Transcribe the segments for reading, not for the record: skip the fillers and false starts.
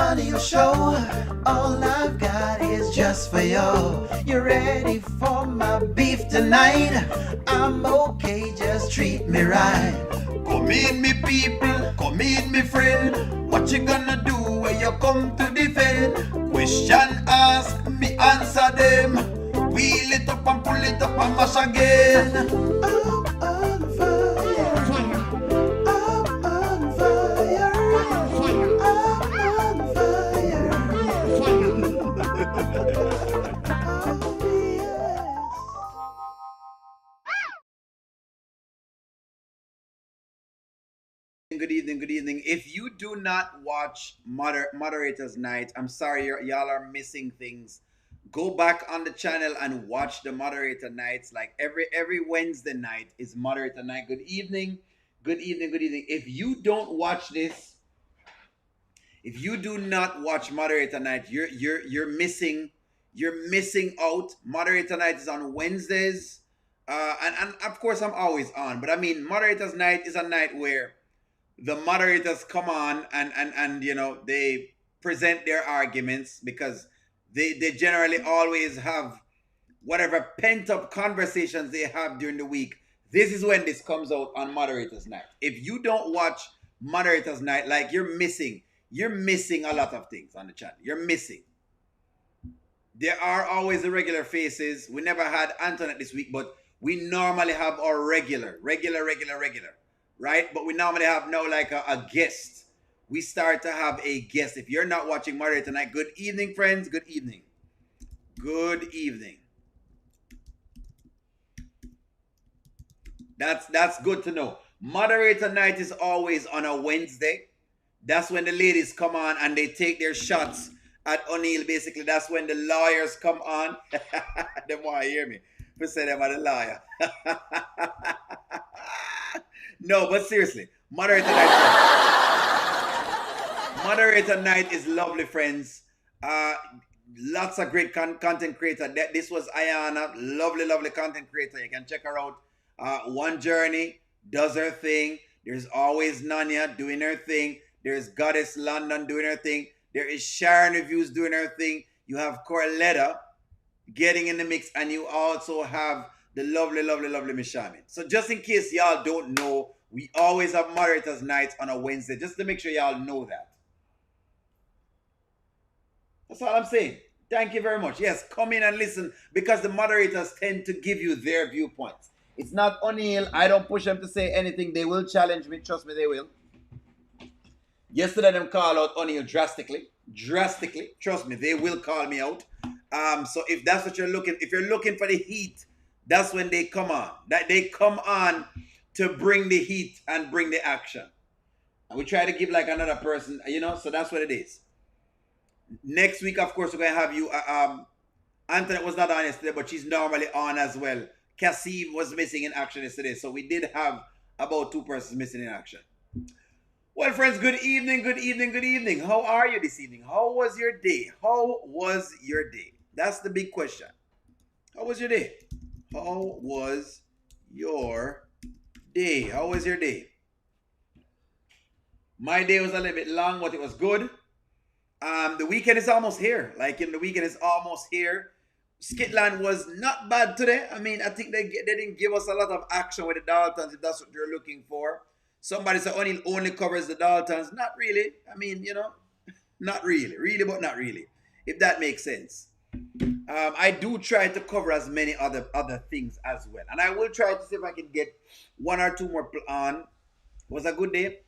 Honey Show. All I've got is just for you. You ready for my beef tonight? I'm okay, just treat me right. Come in, me people, come in, me friend. What you gonna do when you come to defend? Question ask, me answer them. Wheel it up and pull it up and mash again. I'm on fire. I'm on fire. I'm on fire. Oh, yes. Good evening, good evening. If you do not watch Moderator's Night, I'm sorry, y'all are missing things. Go back on the channel and watch the Moderator Nights. Like every Wednesday night is Moderator Night. Good evening, good evening, good evening. If you don't watch this, if you do not watch Moderator Night, you're missing out. Moderator Night is on Wednesdays, and of course I'm always on. But I mean, Moderator's Night is a night where the moderators come on and you know they present their arguments because they generally always have whatever pent up conversations they have during the week. This is when this comes out on Moderators Night. If you don't watch Moderators Night, like you're missing a lot of things on the channel. You're missing. There are always the regular faces. We never had Antoinette this week, but we normally have our regular, right? But we normally have now like a guest. We start to have a guest. If you're not watching Moderator Tonight, good evening, friends. Good evening. Good evening. That's good to know. Moderator Night is always on a Wednesday. That's when the ladies come on and they take their shots at O'Neill. Basically, that's when the lawyers come on. They want to hear me. We say them are the lawyer. No, but seriously, Moderator Night is lovely, friends. Lots of great content creator. This was Ayana, lovely content creator. You can check her out. One Journey does her thing. There's always Nanya doing her thing. There's Goddess London doing her thing. There is Sharon Reviews doing her thing. You have Corletta getting in the mix, and you also have the lovely Mishami. So just in case y'all don't know, we always have Moderators Nights on a Wednesday, just to make sure y'all know that. That's all I'm saying. Thank you very much. Yes, come in and listen, because the moderators tend to give you their viewpoints. It's not O'Neill. I don't push them to say anything. They will challenge me. Trust me, they will. Yesterday, them call out O'Neill drastically. Trust me, they will call me out. So if that's what you're looking, if you're looking for the heat, that's when they come on. That they come on to bring the heat and bring the action. And we try to give like another person, you know, so that's what it is. Next week, of course, we're going to have you. Antoinette was not on yesterday, but she's normally on as well. Cassie was missing in action yesterday, so we did have about 2 persons missing in action. Well, friends, good evening. How are you this evening? How was your day? That's the big question. How was your day? My day was a little bit long, but it was good. The weekend is almost here. The weekend is almost here. Skitland was not bad today. I mean, I think they didn't give us a lot of action with the Daltons, if that's what you're looking for. Somebody said only covers the Daltons. Not really. I mean, you know, not really. Really, but not really. If that makes sense. I do try to cover as many other things as well. And I will try to see if I can get 1 or 2 more on. It was a good day.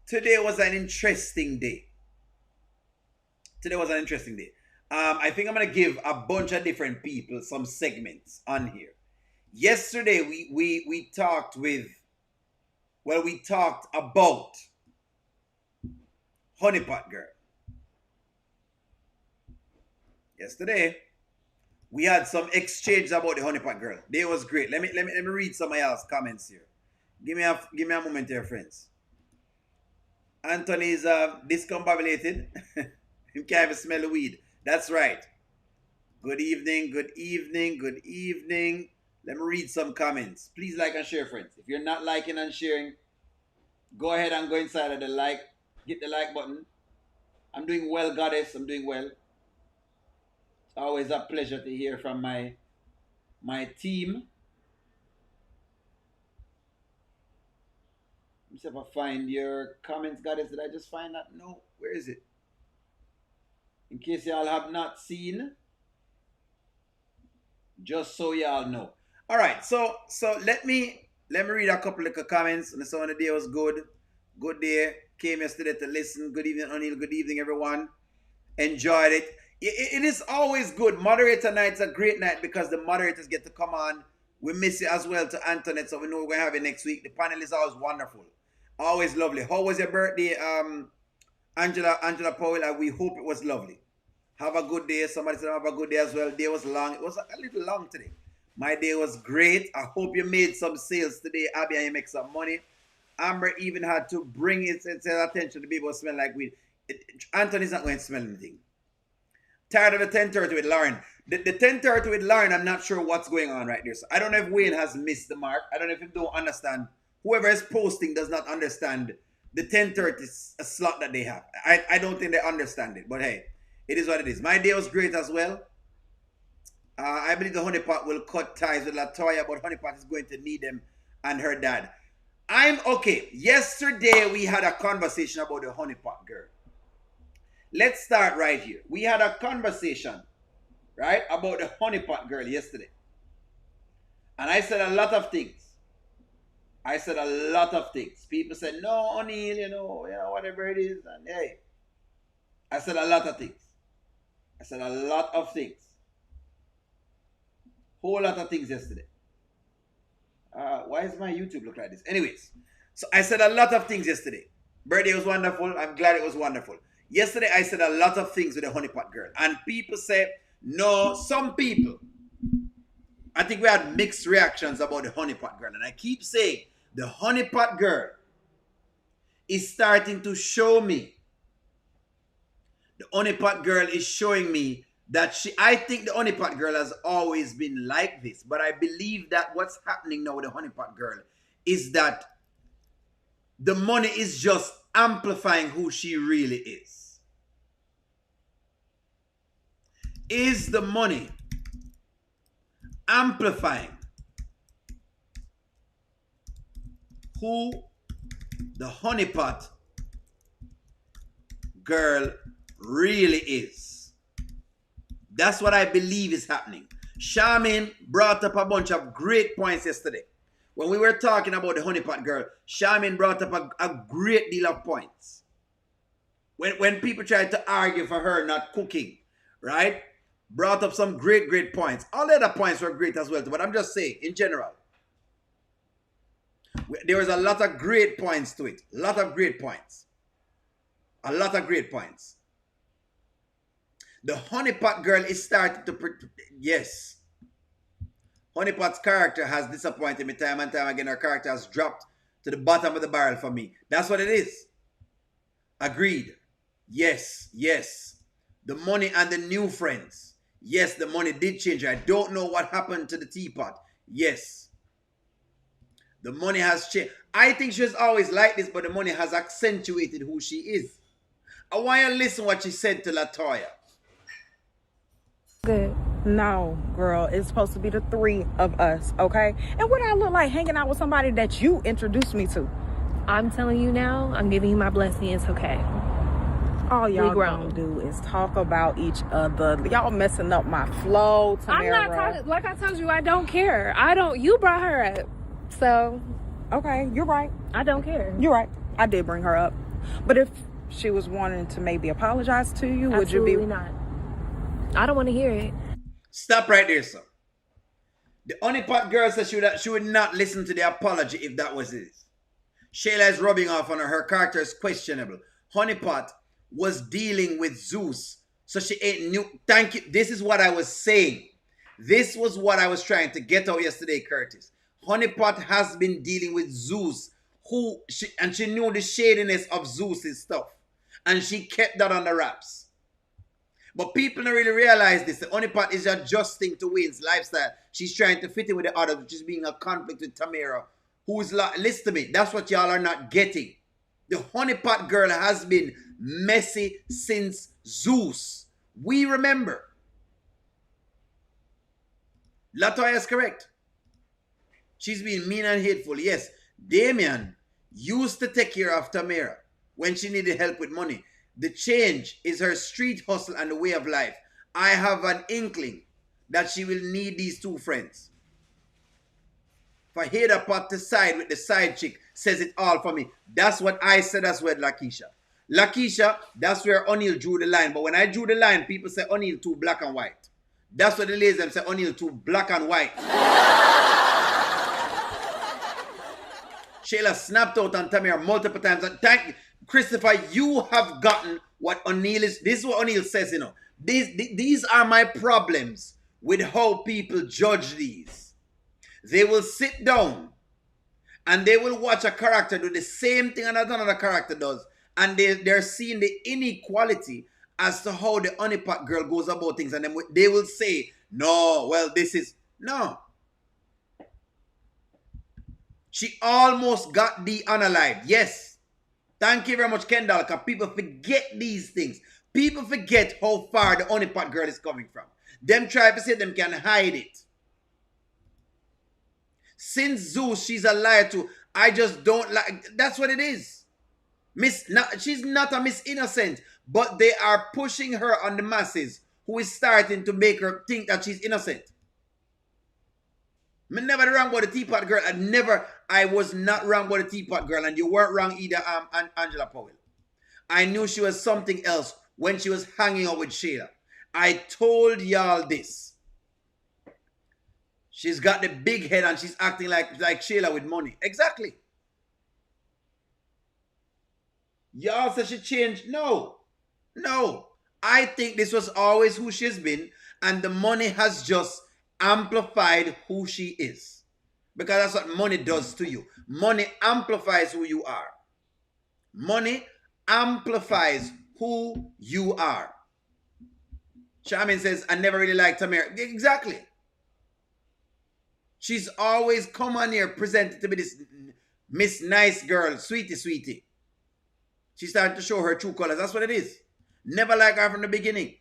Today was an interesting day. I think I'm going to give a bunch of different people some segments on here. Yesterday, we talked about Honeypot Girl. Yesterday, we had some exchange about the Honeypot Girl. They was great. Let me read some of y'all's comments here. Give me a moment here, friends. Anthony is discombobulated. He can't even smell the weed. That's right. Good evening. Let me read some comments. Please like and share, friends. If you're not liking and sharing, go ahead and go inside of the like. Hit the like button. I'm doing well, Goddess. I'm doing well. It's always a pleasure to hear from my team. Let me see if I find your comments, Goddess. Did I just find that? No. Where is it? In case y'all have not seen, just so y'all know. All right, so let me read a couple of comments. And so the day was good. Good day. Came yesterday to listen. Good evening, O'Neill. Good evening, everyone. Enjoyed it. It is always good. Moderator night's a great night because the moderators get to come on. We miss you as well to Antoinette, so we know we're going to have it next week. The panel is always wonderful. Always lovely. How was your birthday, Angela Powell? We hope it was lovely. Have a good day. Somebody said have a good day as well. Day was long. It was a little long today. My day was great. I hope you made some sales today, Abby, and you make some money. Amber even had to bring its attention to people who smell like weed. Anthony's not going to smell anything. Tired of the 10:30 with Lauren. The 10:30 with Lauren, I'm not sure what's going on right there. So I don't know if Wayne has missed the mark. I don't know if he don't understand. Whoever is posting does not understand the 10:30 slot that they have. I don't think they understand it. But hey, it is what it is. My day was great as well. I believe the Honeypot will cut ties with Latoya, but Honeypot is going to need them and her dad. I'm okay. Yesterday, we had a conversation about the Honeypot girl. Let's start right here. We had a conversation, right, about the Honeypot girl yesterday. And I said a lot of things. People said, no, O'Neill, you know, whatever it is. And hey, I said a lot of things. Whole lot of things yesterday. Why does my YouTube look like this? Anyways, so I said a lot of things yesterday. Birthday was wonderful. I'm glad it was wonderful. Yesterday, I said a lot of things with the Honeypot girl. And people say, no, some people. I think we had mixed reactions about the Honeypot girl. And I keep saying, the Honeypot girl is starting to show me. The Honeypot girl is showing me that I think the Honeypot girl has always been like this. But I believe that what's happening now with the Honeypot girl is that the money is just amplifying who she really is. Is the money amplifying who the Honeypot girl really is? That's what I believe is happening. Charmaine brought up a bunch of great points yesterday. When we were talking about the Honeypot girl, Charmaine brought up a great deal of points. When people tried to argue for her not cooking, right? Brought up some great points. All the other points were great as well, but I'm just saying, in general, there was a lot of great points to it. A lot of great points. The Honeypot girl is starting to... Yes. Honeypot's character has disappointed me time and time again. Her character has dropped to the bottom of the barrel for me. That's what it is. Agreed. Yes. The money and the new friends. Yes, the money did change. I don't know what happened to the teapot. Yes. The money has changed. I think she was always like this, but the money has accentuated who she is. I want you to listen what she said to Latoya. Good. No, girl, it's supposed to be the three of us, okay? And what I look like hanging out with somebody that you introduced me to? I'm telling you now, I'm giving you my blessing. It's okay. All y'all gonna do is talk about each other. Y'all messing up my flow, Tamira. I'm not talking, like I told you, I don't care. You brought her up. So. Okay, you're right. I don't care. You're right. I did bring her up. But if she was wanting to maybe apologize to you, would you be? Absolutely not. I don't want to hear it. Stop right there, sir. The Honeypot girl said she would not listen to the apology if that was it. Shayla is rubbing off on her. Her character is questionable. Honeypot was dealing with Zeus, so she ain't new. Thank you. This is what I was saying. This was what I was trying to get out yesterday, Curtis. Honeypot has been dealing with Zeus, and she knew the shadiness of Zeus's stuff, and she kept that on the wraps. But people don't really realize this. The Honeypot is adjusting to Wayne's lifestyle. She's trying to fit in with the others, which is being a conflict with Tamira, who is like, listen to me, that's what y'all are not getting. The Honeypot girl has been messy since Zeus. We remember. Latoya is correct. She's been mean and hateful. Yes, Damien used to take care of Tamira when she needed help with money. The change is her street hustle and the way of life. I have an inkling that she will need these two friends. For Honeypot to side with the side chick says it all for me. That's what I said as well, Lakeisha. Lakeisha, that's where O'Neal drew the line. But when I drew the line, people say O'Neal too black and white. That's what the ladies them say, O'Neal too black and white. Shayla snapped out on Tamira multiple times. And thank you, Christopher, you have gotten what O'Neal is. This is what O'Neal says, you know. These are my problems with how people judge these. They will sit down and they will watch a character do the same thing another character does. And they're seeing the inequality as to how the Honeypot girl goes about things. And then they will say, no, well, this is... No. She almost got the unalive. Yes. Thank you very much, Kendall, because people forget these things. People forget how far the Honeypot girl is coming from. Them try to say them can hide it. Since Zeus, she's a liar too. I just don't like... That's what it is. She's not a Miss Innocent, but they are pushing her on the masses who is starting to make her think that she's innocent. Me never wrong about the teapot girl. I was not wrong about the teapot girl, and you weren't wrong either, Angela Powell. I knew she was something else when she was hanging out with Shayla. I told y'all this. She's got the big head and she's acting like Shayla with money. Exactly. Y'all say she changed? No. No. I think this was always who she's been, and the money has just amplified who she is. Because that's what money does to you. Money amplifies who you are. Money amplifies who you are. Charmin says, I never really liked Tamira. Exactly. She's always come on here presented to be this Miss Nice Girl, sweetie. She's starting to show her true colors. That's what it is. Never liked her from the beginning.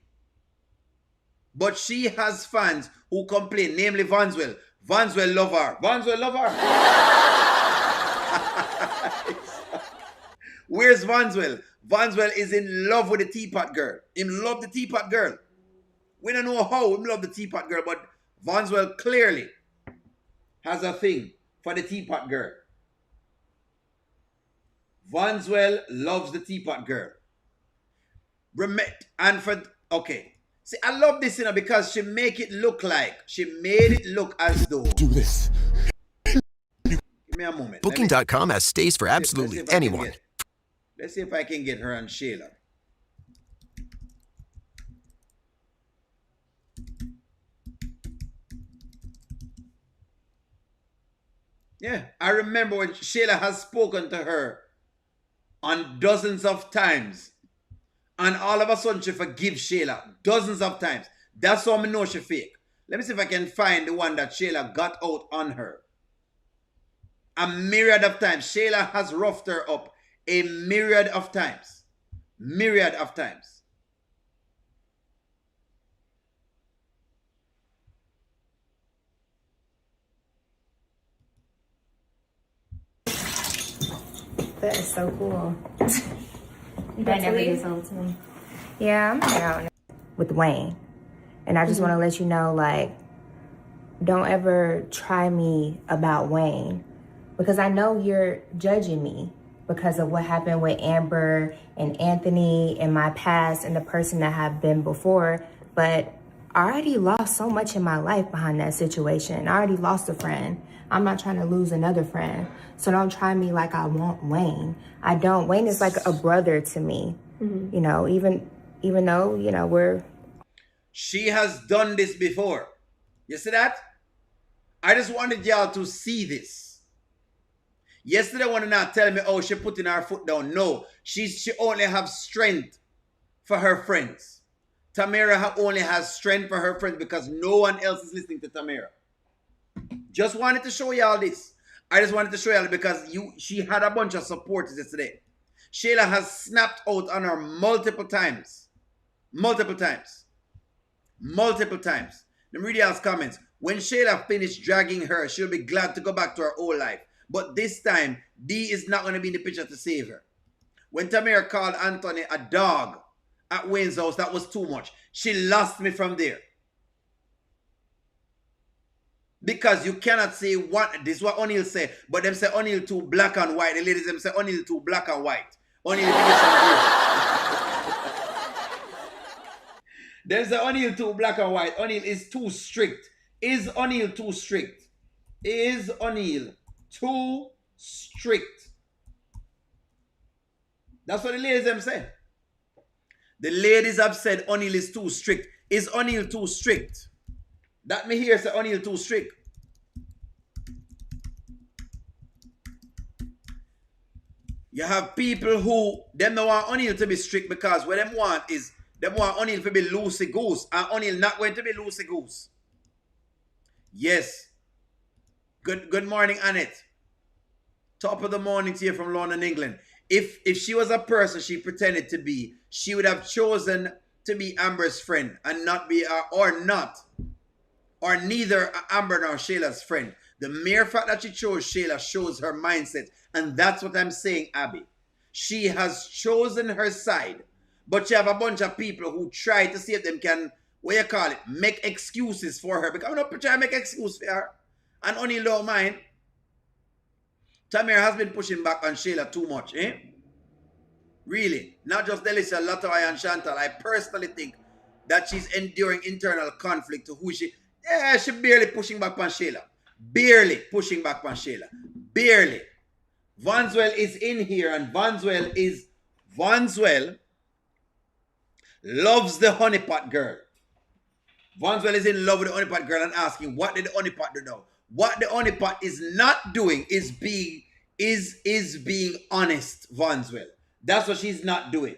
But she has fans who complain, namely Vanswell. Vanswell love her. Vanswell love her. Where's Vanswell? Vanswell is in love with the teapot girl. Him love the teapot girl. We don't know how him love the teapot girl, but Vanswell clearly has a thing for the teapot girl. Vanswell loves the teapot girl. Okay. See, I love this, because she made it look as though. Do this. Give me a moment. Booking.com has stays for absolutely anyone. Let's see if I can get her and Shayla. Yeah, I remember when Shayla has spoken to her on dozens of times. And all of a sudden she forgives Shayla dozens of times. That's how I know she fake. Let me see if I can find the one that Shayla got out on her. A myriad of times. Shayla has roughed her up a myriad of times. Myriad of times. That is so cool. That never gets old to me. Yeah, I'm down with Wayne. And I just want to let you know, like, don't ever try me about Wayne. Because I know you're judging me because of what happened with Amber and Anthony in my past and the person that I've been before. But I already lost so much in my life behind that situation. I already lost a friend. I'm not trying to lose another friend. So don't try me like I want Wayne. I don't. Wayne is like a brother to me. You know, even though, we're... She has done this before. You see that? I just wanted y'all to see this. Yesterday, when not tell me, oh, she putting her foot down. No, she only have strength for her friends. Tamira only has strength for her friends because no one else is listening to Tamira. Just wanted to show y'all this. I just wanted to show y'all because she had a bunch of supporters yesterday. Shayla has snapped out on her multiple times. Multiple times. Multiple times. Let me read y'all's comments. When Shayla finished dragging her, she'll be glad to go back to her old life. But this time, D is not going to be in the picture to save her. When Tamira called Anthony a dog at Wayne's house, that was too much. She lost me from there. Because you cannot say what, this is what O'Neal say, but them say O'Neal too black and white. The ladies them say O'Neal too black and white. O'Neal There's the O'Neal too black and white. O'Neal is too strict. Is O'Neal too strict? Is O'Neal too strict? That's what the ladies them say. The ladies have said O'Neal is too strict. Is O'Neal too strict? That me hear say O'Neal too strict. You have people who them don't want O'Neal to be strict because what them want is them want O'Neal to be loosey goose, and O'Neal not going to be loosey goose. Yes. Good morning, Annette. Top of the morning to you from London, England. If she was a person she pretended to be, she would have chosen to be Amber's friend and not be or neither Amber nor Shayla's friend. The mere fact that she chose Shayla shows her mindset, and that's what I'm saying, Abby. She has chosen her side, but you have a bunch of people who try to see if them can, what you call it, make excuses for her. Because I'm not trying to make excuses for her. And only don't mind. Tamira has been pushing back on Shayla too much, eh? Really. Not just Delicia, Latoya, and Chantal. I personally think that she's enduring internal conflict to who she... Yeah, she barely pushing back on Shayla. Barely pushing back on Shayla. Barely. Vanswell is in here, and Vanswell loves the Honeypot girl. Vanswell is in love with the Honeypot girl and asking, what did the Honeypot do now? What the Honeypot is not doing is being honest, Vanswell. That's what she's not doing.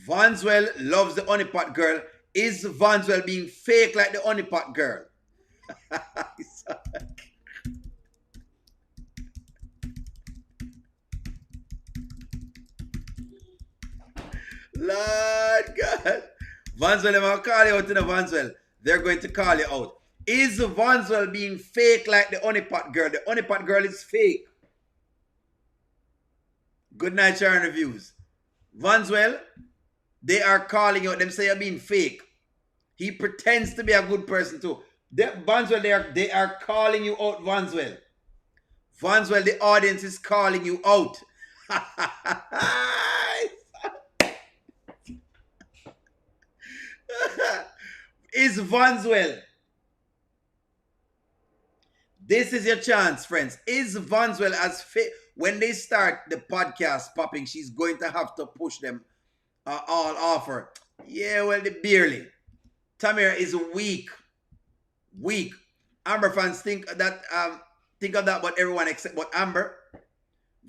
Vanswell loves the Honeypot girl. Is Vanswell being fake like the Honeypot girl? Lord God. Vanswell, I'm going to call you out in the Vanswell. They're going to call you out. Is Vanswell being fake like the Honeypot girl? The Honeypot girl is fake. Good night, Sharon Reviews. Vanswell, they are calling you out. Them say you're being fake. He pretends to be a good person too. Vanswell, they are calling you out, Vanswell. Vanswell, the audience is calling you out. Is Vanswell. This is your chance, friends. Is Vanswell as fake? When they start the podcast popping, she's going to have to push them all off her. Yeah, well, they barely. Tamira is weak. Weak. Amber fans think of that, but everyone except but Amber.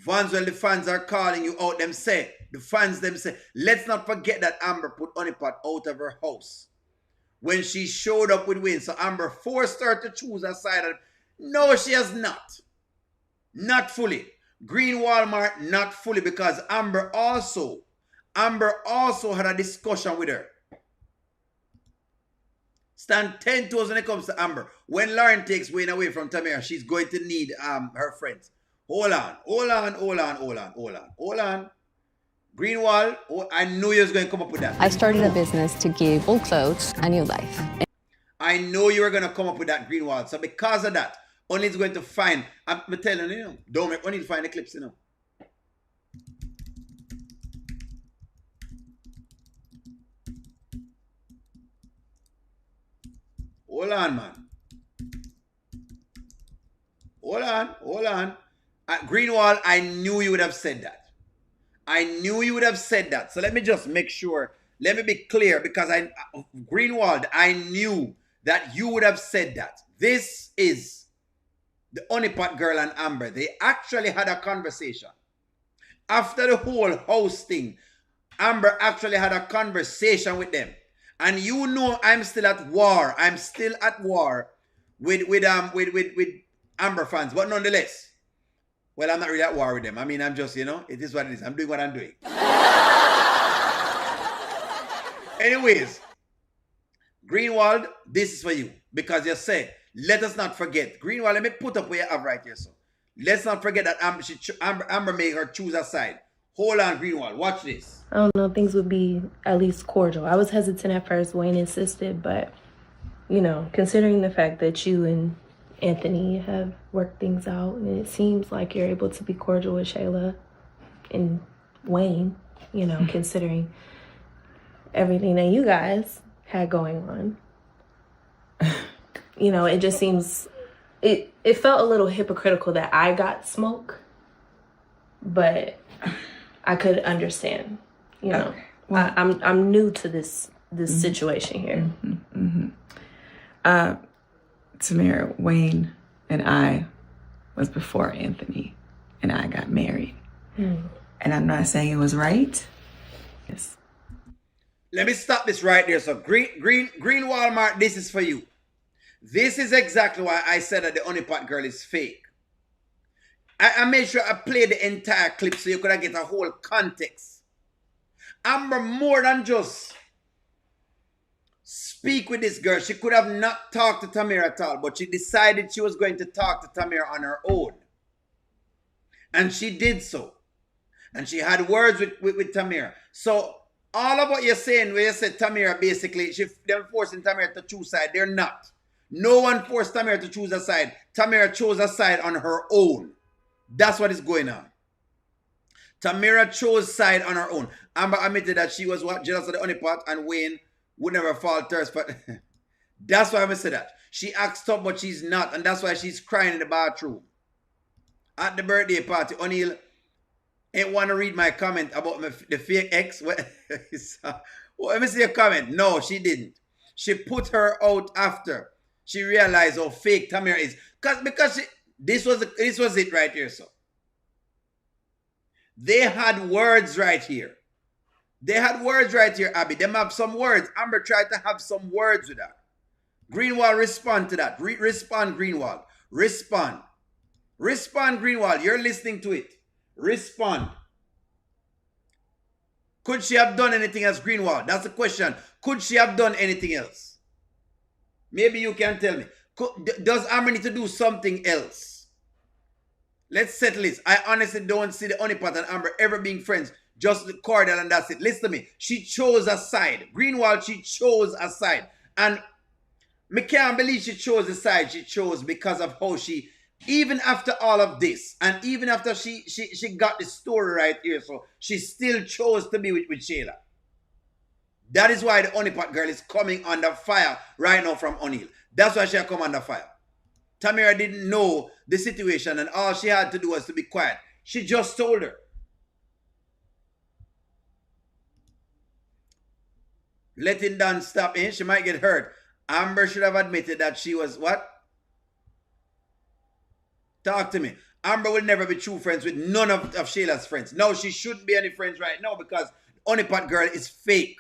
Vanswell, the fans are calling you out. The fans them say, let's not forget that Amber put Honeypot out of her house when she showed up with Wayne. So Amber forced her to choose a side. No, she has not. Not fully. Green Walmart, not fully, because Amber also had a discussion with her. Stand 10 toes when it comes to Amber. When Lauren takes Wayne away from Tamira, she's going to need her friends. Hold on. Greenwald, I knew you was going to come up with that. I started a business to give old clothes a new life. I know you were going to come up with that, Greenwald. So because of that, Only is going to find, I'm telling you, don't make Only find the clips, you know. Hold on, man. Hold on. Greenwald, I knew you would have said that. So let me just make sure. Let me be clear, because Greenwald, I knew that you would have said that. This is the Honeypot girl and Amber. They actually had a conversation. After the whole house thing, Amber actually had a conversation with them. And you know I'm still at war. I'm still at war with Amber fans. But nonetheless, Well, I'm not really at war with them. I mean, I'm just, it is what it is. I'm doing what I'm doing. Anyways, Greenwald, this is for you. Because you say, let us not forget. Greenwald, let me put up what you have right here. So let's not forget that Amber made her choose a side. Hold on, Greenwald. Watch this. I don't know, things would be at least cordial. I was hesitant at first. Wayne insisted, but, considering the fact that you and Anthony have worked things out, and it seems like you're able to be cordial with Shayla and Wayne, considering everything that you guys had going on. It just seems, it felt a little hypocritical that I got smoke, but I could understand, Well, I'm new to this situation here. Tamira, Wayne and I was before Anthony and I got married. And I'm not saying it was right. Yes. Let me stop this right there. So Green Walmart, this is for you. This is exactly why I said that the Honeypot girl is fake. I made sure I played the entire clip so you could get a whole context. Amber more than just speak with this girl. She could have not talked to Tamira at all, but she decided she was going to talk to Tamira on her own. And she did so. And she had words with Tamira. So all of what you're saying, where you said Tamira, basically, they're forcing Tamira to choose side. They're not. No one forced Tamira to choose a side. Tamira chose a side on her own. That's what is going on. Tamira chose side on her own. Amber admitted that she was jealous of the Honeypot, and Wayne would never fall thirst. But that's why I said that. She acts tough, but she's not. And that's why she's crying in the bathroom. At the birthday party, O'Neal ain't want to read my comment about the fake ex. Let me see a comment. No, she didn't. She put her out after she realized how fake Tamira is. Because this was it right here, so. They had words right here. They had words right here, Abby. Them have some words. Amber tried to have some words with that. Greenwald, respond to that. Respond, Greenwald. Respond. Respond, Greenwald. You're listening to it. Respond. Could she have done anything else, Greenwald? That's the question. Could she have done anything else? Maybe you can tell me. Does Amber need to do something else? Let's settle this. I honestly don't see the Honeypot and Amber ever being friends. Just cordial and that's it. Listen to me. She chose a side. Greenwald, she chose a side. And I can't believe she chose the side she chose because of how she, even after all of this, and even after she got the story right here, so she still chose to be with Shayla. That is why the Honeypot girl is coming under fire right now from O'Neal. That's why she come under fire. Tamira didn't know the situation and all she had to do was to be quiet. She just told her. Letting Dan stop in, she might get hurt. Amber should have admitted that she was what? Talk to me. Amber will never be true friends with none of Shayla's friends. No, she shouldn't be any friends right now because Honeypot girl is fake.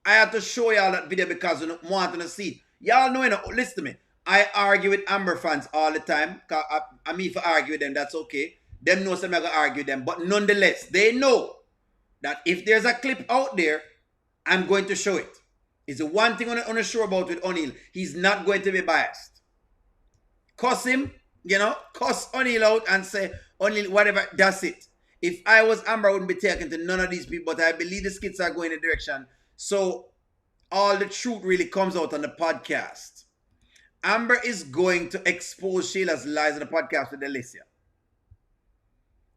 I had to show y'all that video because you want to see it. Y'all know, listen to me. I argue with Amber fans all the time. I mean, if I argue with them, that's okay. Them know I'm not going to argue with them. But nonetheless, they know that if there's a clip out there, I'm going to show it. It's the one thing on the show about with O'Neal. He's not going to be biased. Cuss him, cuss O'Neal out and say, O'Neal, whatever, that's it. If I was Amber, I wouldn't be taken to none of these people, but I believe the skits are going in a direction. So all the truth really comes out on the podcast. Amber is going to expose Shayla's lies on the podcast with Delicia.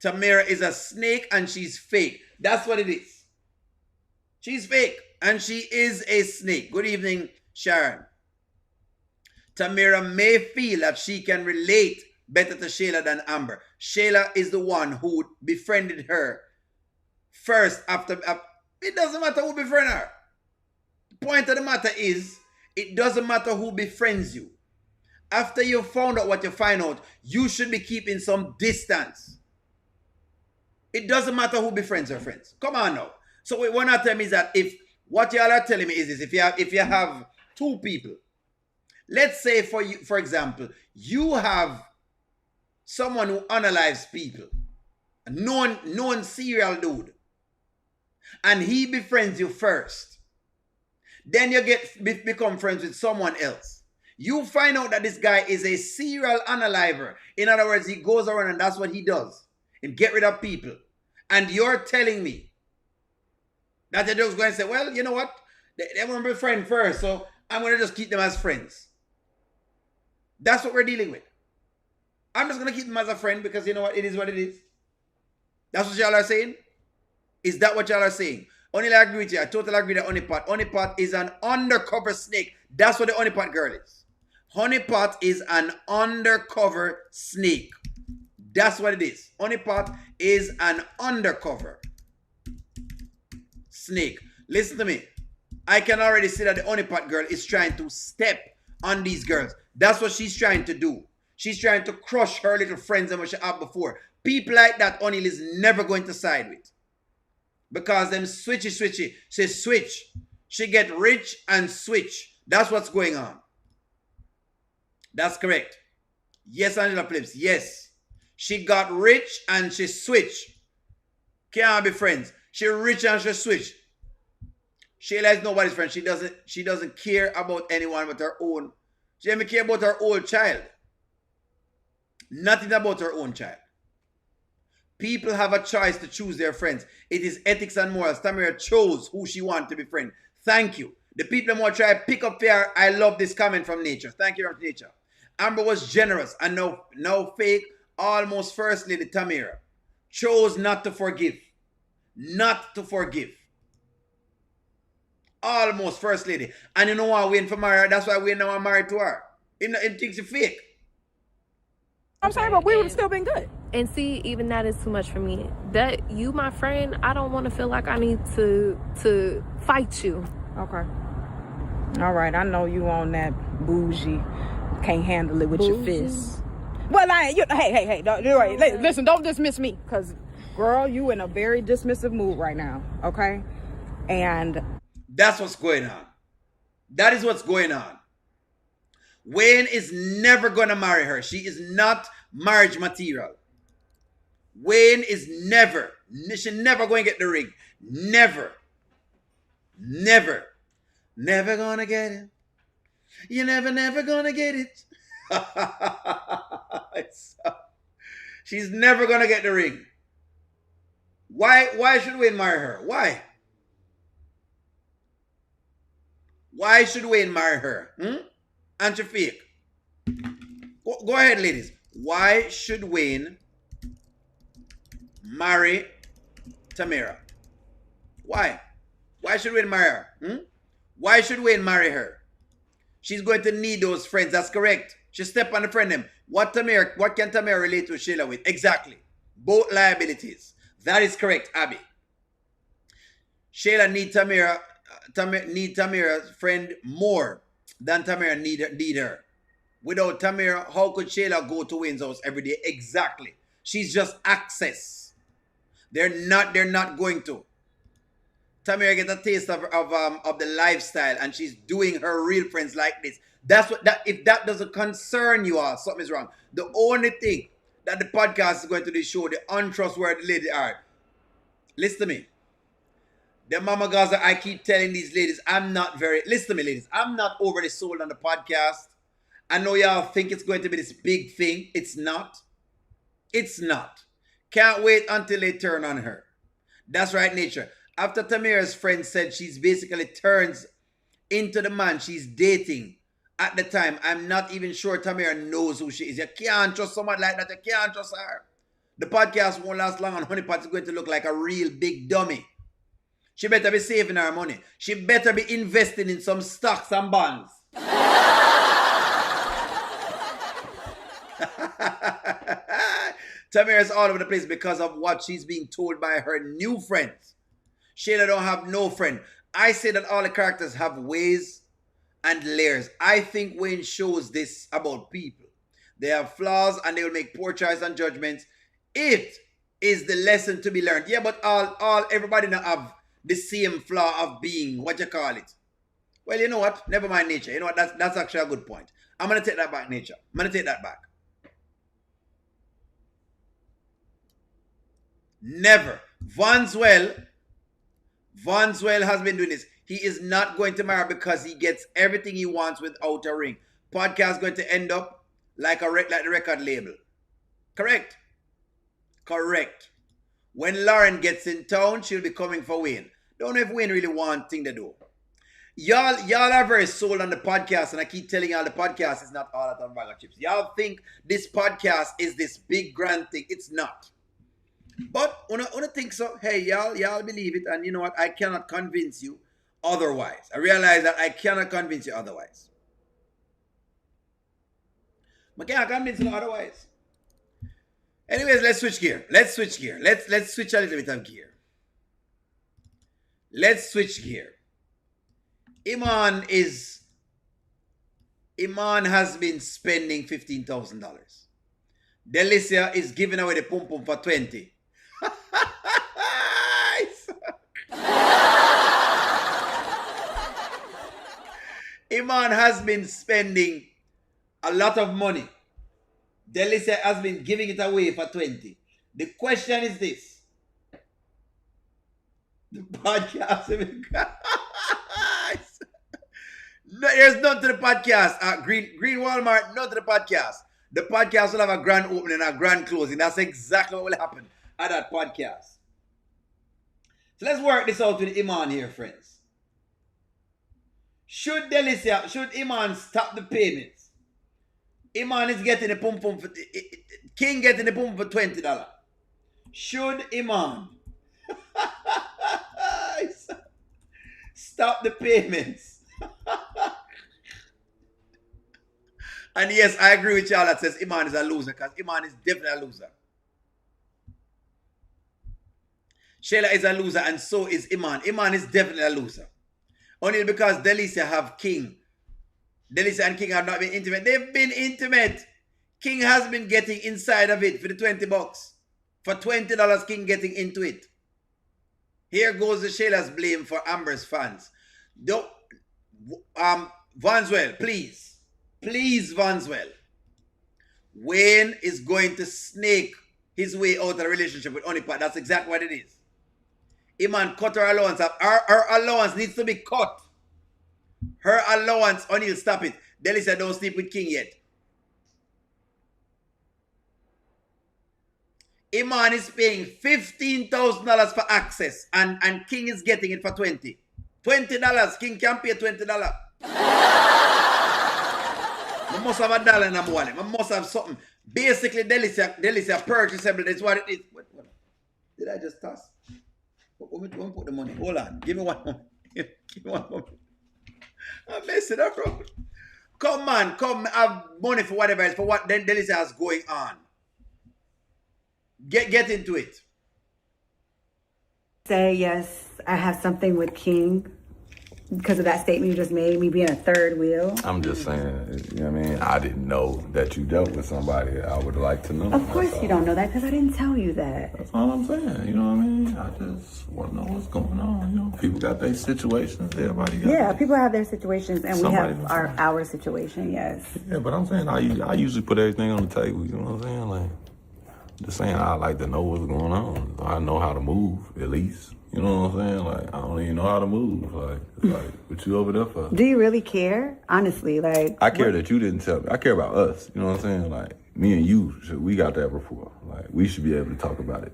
Tamira is a snake and she's fake. That's what it is. She's fake and she is a snake. Good evening, Sharon. Tamira may feel that she can relate better to Shayla than Amber. Shayla is the one who befriended her first after... It doesn't matter who befriended her. The point of the matter is, it doesn't matter who befriends you. After you found out what you find out, you should be keeping some distance. It doesn't matter who befriends your friends. Come on now. So what I'm telling me is that if what y'all are telling me is this, if you have two people, let's say for example, you have someone who unalives people, a known serial dude, and he befriends you first, then you become friends with someone else. You find out that this guy is a serial unaliver. In other words, he goes around and that's what he does. And get rid of people. And you're telling me that they're just going to say, well, you know what? They want to be friends first, so I'm going to just keep them as friends. That's what we're dealing with. I'm just going to keep them as a friend because you know what? It is what it is. That's what y'all are saying? Is that what y'all are saying? Only I agree with you. I totally agree that Honeypot. Honeypot is an undercover snake. That's what the Honeypot girl is. Honeypot is an undercover snake. That's what it is. Honeypot is an undercover snake. Listen to me. I can already see that the Honeypot girl is trying to step on these girls. That's what she's trying to do. She's trying to crush her little friends and what she had before. People like that, Honey is never going to side with. Because them switchy. She switch. She get rich and switch. That's what's going on. That's correct. Yes, Angela Phillips. Yes. She got rich and she switch. Can't be friends. She rich and she switch. Shayla is nobody's friend. She doesn't care about anyone but her own. She doesn't care about her own child. Nothing about her own child. People have a choice to choose their friends. It is ethics and morals. Tamira chose who she wanted to be friend. Thank you. The people who try to pick up there, I love this comment from Nature. Thank you from Nature. Amber was generous and no fake. Almost First Lady Tamira chose not to forgive. Not to forgive. Almost First Lady. And you know why we're waiting for marry her? That's why we're now married to her. It thinks it's fake. I'm sorry, but we would have still been good. And see, even that is too much for me. That you, my friend, I don't want to feel like I need to fight you. Okay. All right, I know you on that bougie. Can't handle it with your fists. Well, hey, listen, don't dismiss me. Because, girl, you in a very dismissive mood right now, okay? And that's what's going on. That is what's going on. Wayne is never going to marry her. She is not marriage material. Wayne is never going to get the ring. Never gonna get it. You're never gonna get it. She's never gonna get the ring. Why should Wayne marry her? Why should Wayne marry her? Aren't you fake? Go ahead, ladies. Why should Wayne marry Tamira? Why? Why should Wayne marry her? Why should Wayne marry her? She's going to need those friends. That's correct. She step on the friend them. What can Tamira relate to Shayla with? Exactly. Both liabilities. That is correct, Abby. Shayla need Tamira's friend more than Tamira need her. Without Tamira, how could Shayla go to Wayne's house every day? Exactly. She's just access. They're not going to. Tamira get a taste of the lifestyle, and she's doing her real friends like this. If that doesn't concern you all, something is wrong. The only thing that the podcast is going to do show the untrustworthy lady are. Listen to me. The Mama Gaza, I keep telling these ladies, listen to me, ladies. I'm not overly sold on the podcast. I know y'all think it's going to be this big thing. It's not. It's not. Can't wait until they turn on her. That's right, Nature. After Tamira's friend said she's basically turns into the man she's dating at the time, I'm not even sure Tamira knows who she is. You can't trust someone like that. You can't trust her. The podcast won't last long and Honeypot is going to look like a real big dummy. She better be saving her money. She better be investing in some stocks and bonds. Tamira's all over the place because of what she's being told by her new friends. Shayla don't have no friend. I say that all the characters have ways and layers. I think Wayne shows this about people. They have flaws and they will make poor choices and judgments. It is the lesson to be learned. Yeah, but everybody not have the same flaw of being, what you call it. Well, you know what? Never mind, Nature. You know what? That's actually a good point. I'm going to take that back, Nature. I'm going to take that back. Never. Vanswell has been doing this. He is not going to marry because he gets everything he wants without a ring. Podcast going to end up like the record label. Correct. When Lauren gets in town, she'll be coming for Wayne. Don't know if Wayne really wants thing to do. Y'all are very sold on the podcast, and I keep telling y'all the podcast is not all that on bag of chips. Y'all think this podcast is this big grand thing. It's not. But when I think so, hey, y'all believe it, and you know what? I cannot convince you otherwise. I realize that I cannot convince you otherwise. I can't convince you otherwise. Anyways, let's switch gear. Let's switch a little bit of gear. Let's switch gear. Iman has been spending $15,000. Delicia is giving away the pum pum for 20. Iman has been spending a lot of money. Delicia has been giving it away for 20. The question is this. The podcast. No, there's none to the podcast. Green Walmart, none to the podcast. The podcast will have a grand opening and a grand closing. That's exactly what will happen at that podcast. So let's work this out with Iman here, friends. Should Iman stop the payments? Iman is getting the pum pum for King getting the pum for $20. Should Iman stop the payments? And yes, I agree with y'all that says Iman is a loser, because Iman is definitely a loser. Shayla is a loser, and so is Iman. Iman is definitely a loser. Only because Delicia have King. Delicia and King have not been intimate. They've been intimate. King has been getting inside of it for the $20. For $20, King getting into it. Here goes the Shayla's blame for Amber's fans. Don't, Vanswell, please, Vanswell. Wayne is going to snake his way out of the relationship with Honeypot. That's exactly what it is. Iman cut her allowance. Her allowance needs to be cut. Her allowance, O'Neal, stop it. Delicia, don't sleep with King yet. Iman is paying $15,000 for access, and King is getting it for $20. King can pay $20. I must have a dollar in my wallet. I must have something. Basically, Delicia purchasable. That's what it is. What? Did I just toss? Let me put the money. Hold on. Give me one moment. Give me one moment. I'm messing up, bro. Come on. Come have money for whatever it's for what Delicia has going on. Get into it. Say yes, I have something with King because of that statement you just made, me being a third wheel. I'm just saying, you know what I mean? I didn't know that you dealt with somebody. I would like to know. Of course you don't know that because I didn't tell you that. That's all I'm saying, you know what I mean? I just want to know what's going on, you know? People got their situations, everybody got Yeah, people have their situations, and we have our situation, yes. Yeah, but I'm saying I usually put everything on the table, you know what I'm saying? Like, just saying I like to know what's going on. I know how to move, at least. You know what I'm saying? Like, I don't even know how to move. Like what you over there for? Do you really care? Honestly, like... I care that you didn't tell me. I care about us. You know what I'm saying? Like, me and you, we got that rapport. Like, we should be able to talk about it.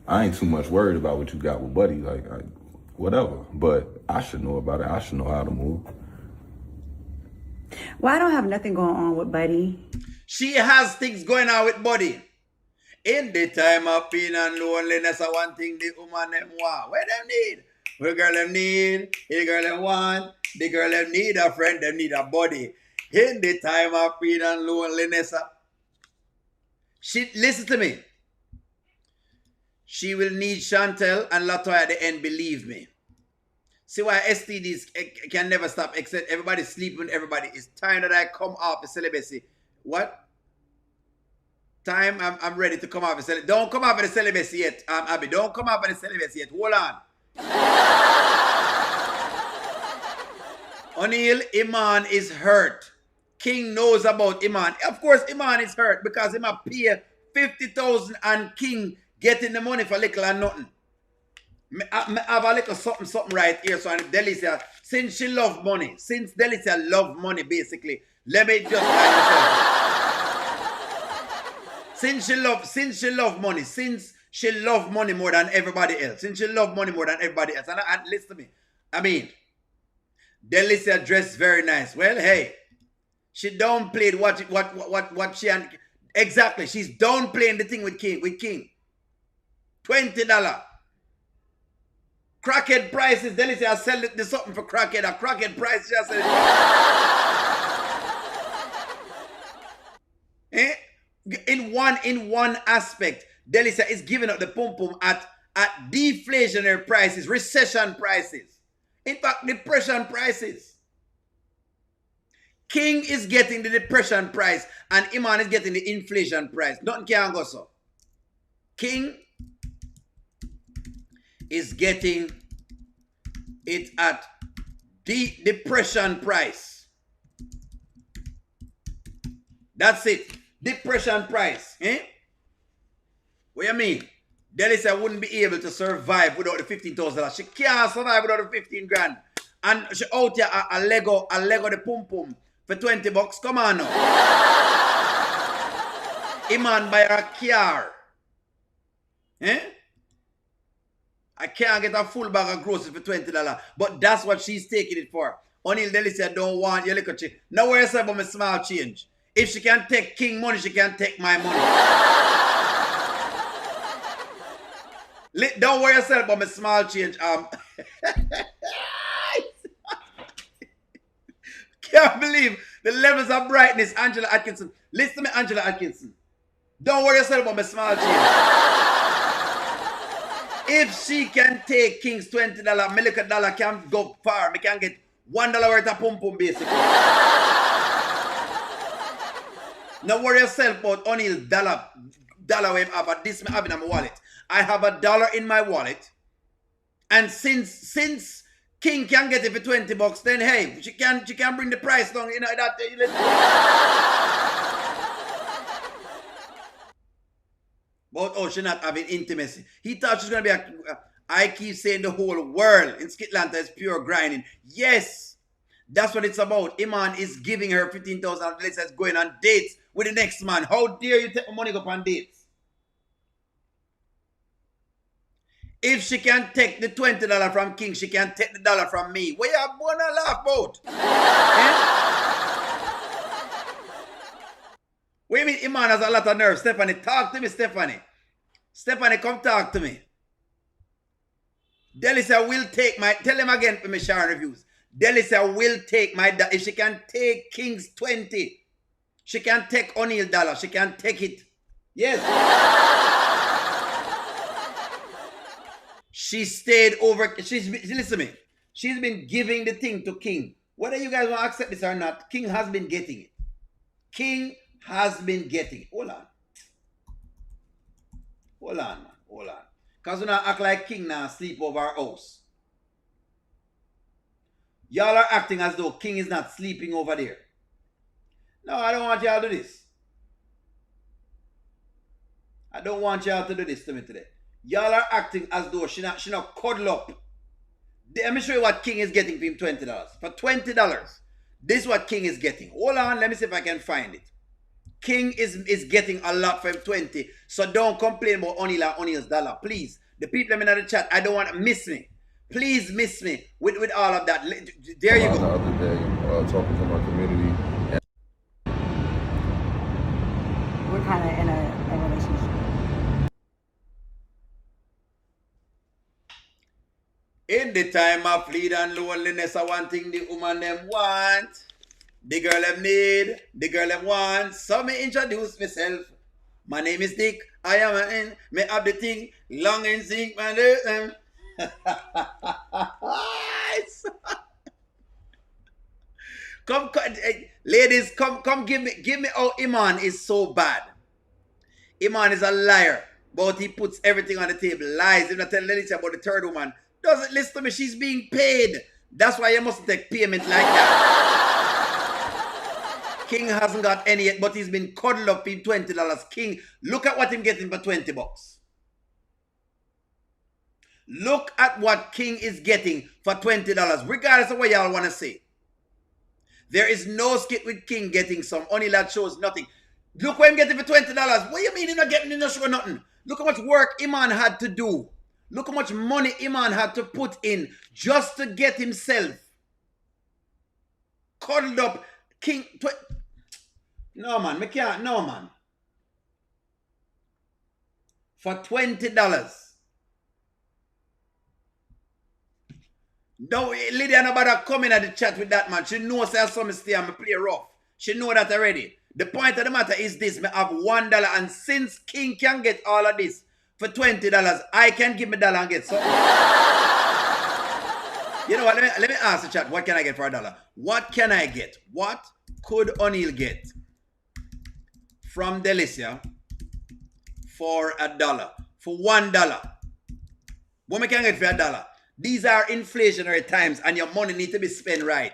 I ain't too much worried about what you got with Buddy. Like whatever. But I should know about it. I should know how to move. Well, I don't have nothing going on with Buddy. She has things going on with Buddy. In the time of pain and loneliness, I one thing the woman them want. What them need? What girl them need? The girl them want. The girl them need a friend, them need a body. In the time of pain and loneliness, listen to me. She will need Chantel and Latoya at the end, believe me. See why STDs can never stop, except everybody sleeping with everybody. It's time that I come off the celibacy. What? Time I'm ready to come off the celibacy. Don't come off of the celibacy yet, Abby. Don't come off of the celibacy yet. Hold on. O'Neal, Iman is hurt. King knows about Iman. Of course, Iman is hurt because Iman pay $50,000 and King getting the money for little and nothing. I have a little something right here. So Delicia, since she love money, basically, let me just since she love money, since she love money more than everybody else, and listen to me, I mean, Delicia dressed very nice. Well, hey, she downplayed what she and exactly. She's downplaying the thing with King. $20. Crackhead prices. Delicia, I sell this something for crackhead. A crackhead price. She sell it. In one aspect, Delicia is giving up the pum pum at deflationary prices, recession prices. In fact, depression prices. King is getting the depression price and Iman is getting the inflation price. Nothing can go so. King is getting it at the depression price. That's it. Depression price. What you mean? Delicia wouldn't be able to survive without the $15,000. She can't survive without the 15 grand. And she out here a Lego the pum pum for $20. Come on now. Iman buy her a car. I can't get a full bag of groceries for $20. But that's what she's taking it for. Only Delicia don't want your little change. Now where yourself about my small change. If she can take King money, she can take my money. Don't worry yourself about my small change. Can't believe the levels of brightness, Angela Atkinson. Listen to me, Angela Atkinson. Don't worry yourself about my small change. If she can take King's $20, my little dollar can go far. Me can get $1 worth of pum pum basically. Now worry yourself about only dollar we have, but this I have in my wallet. I have $1 in my wallet, and since King can get it for $20, then hey, she can bring the price down. You know that. But oh, she's not having intimacy. He thought she's gonna be I keep saying the whole world in Skitlanta is pure grinding. Yes, that's what it's about. Iman is giving her $15,000. That's going on dates with the next man. How dare you take my money go on dates? If she can take the $20 from King, she can take the dollar from me. What you gonna laugh about? What do you mean Iman has a lot of nerve? Stephanie, talk to me, Stephanie. Stephanie, come talk to me. Delicia will take my... Tell him again for me, Sharon Reviews. Delicia will take my... If she can take King's 20, she can take O'Neill's dollar. She can take it. Yes. She stayed over... listen to me. She's been giving the thing to King. Whether you guys want to accept this or not, King has been getting it. King has been getting it. Hold on, man. Because we not act like King now sleep over our house. Y'all are acting as though King is not sleeping over there. No, I don't want y'all to do this. I don't want y'all to do this to me today. Y'all are acting as though she not cuddle up. Let me show you what King is getting for him $20. For $20, this is what King is getting. Hold on, let me see if I can find it. King is getting a lot for him 20. So don't complain about O'Neill's dollar. Please. The people in the chat, I don't want to miss me. Please miss me with all of that. There you go. The other day, talking to my community. We're kind of in a relationship. In the time of need and loneliness, I one thing the woman them want. The girl them need, the girl them want. So me introduce myself. My name is Dick. I am in. Me have the thing. Long and sing my name. Come, ladies, come give me how Iman is so bad. Iman is a liar, but he puts everything on the table. Lies. If not tell Delicia about the third woman, doesn't listen to me. She's being paid. That's why you mustn't take payment like that. King hasn't got any yet, but he's been cuddled up in $20. King, look at what he's getting for $20. Look at what King is getting for $20, regardless of what y'all want to say. There is no skit with King getting some. Only that shows nothing. Look what I'm getting for $20. What do you mean you're not getting in the show nothing? Look how much work Iman had to do. Look how much money Iman had to put in just to get himself cuddled up. King. No, man. Me can't. No, man. For $20. No, Lydia no bother coming at the chat with that, man. She knows that some stay and me play rough. She know that already. The point of the matter is this. Me have $1, and since King can get all of this for $20, I can give me $1 and get something. You know what? Let me ask the chat. What can I get for $1? What can I get? What could O'Neal get from Delicia for $1? For $1. What me can get for $1? These are inflationary times, and your money needs to be spent right.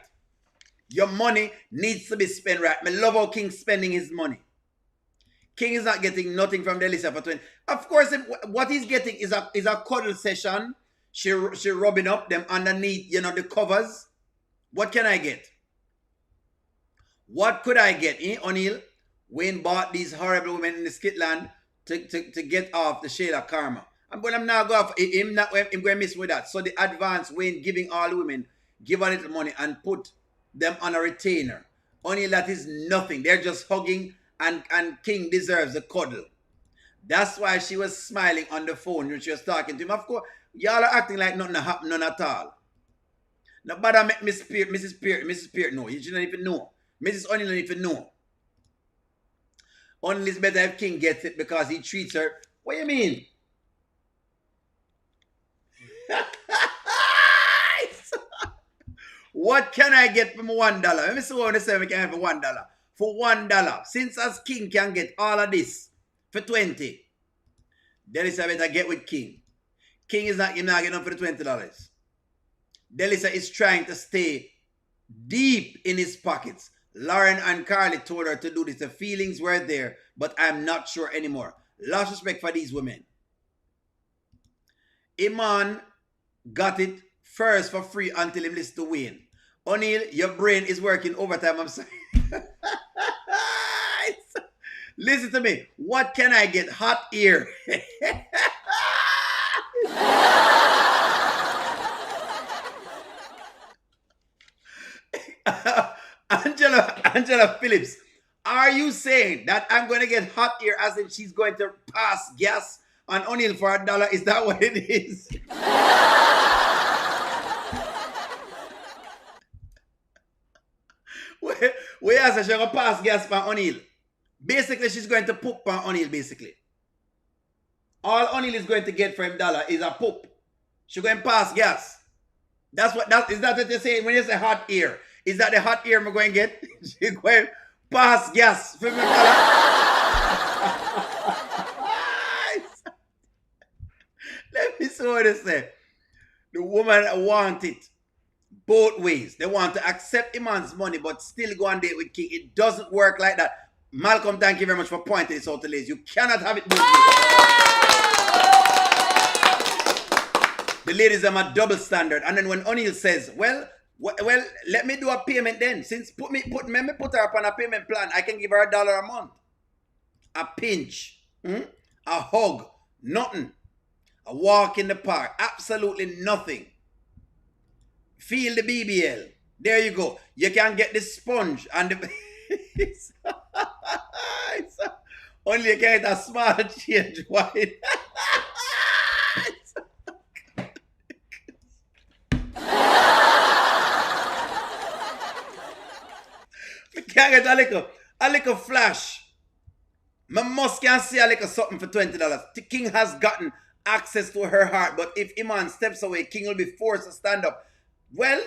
Your money needs to be spent right. I love how King's spending his money. King is not getting nothing from Delicia for 20. Of course, what he's getting is a cuddle session. She rubbing up them underneath, the covers. What can I get? What could I get? O'Neal, Wayne bought these horrible women in the Skitland to get off the Shayla karma. But I'm not going to miss with that. So the advance Wayne giving all women, give a little money and put them on a retainer. Only that is nothing. They're just hugging, and King deserves a cuddle. That's why she was smiling on the phone when she was talking to him. Of course, y'all are acting like nothing happened, none at all. Now, but I make Mrs. Peart know. You shouldn't even know. Mrs. O'Neal don't even know. Only it's better if King gets it because he treats her. What do you mean? What can I get from $1? Let me see what I say we can get for $1. For $1. Since as King can get all of this for 20. Delicia better get with King. King is not getting enough for the $20. Delicia is trying to stay deep in his pockets. Lauren and Carly told her to do this. The feelings were there, but I'm not sure anymore. Lost respect for these women. Iman got it first for free until he listened to Wayne. O'Neal, your brain is working overtime. I'm sorry. Listen to me. What can I get? Hot ear. Angela Phillips, are you saying that I'm going to get hot ear as if she's going to pass gas on O'Neal for $1? Is that what it is? We asked her she's going to pass gas for O'Neal. Basically, she's going to poop on O'Neal, basically. All O'Neal is going to get for him $1 is a poop. She's going to pass gas. Is that what you're saying when you say hot ear? Is that the hot ear I'm going to get? She's going to pass gas for me $1. Let me see what they say. The woman want it both ways. They want to accept Iman's money but still go on date with King. It doesn't work like that. Malcolm, thank you very much for pointing this out to ladies. You cannot have it both ways. The ladies are a double standard. And then when O'Neal says, well, let me do a payment then. Since let me put her up on a payment plan, I can give her $1 a month. A pinch. A hug. Nothing. A walk in the park. Absolutely nothing. Feel the BBL. There you go. You can get the sponge and the... Only you can get a small change. Why? You can get a little flash. My must can see a little something for $20. The King has gotten access to her heart, but if Iman steps away, King will be forced to stand up. Well,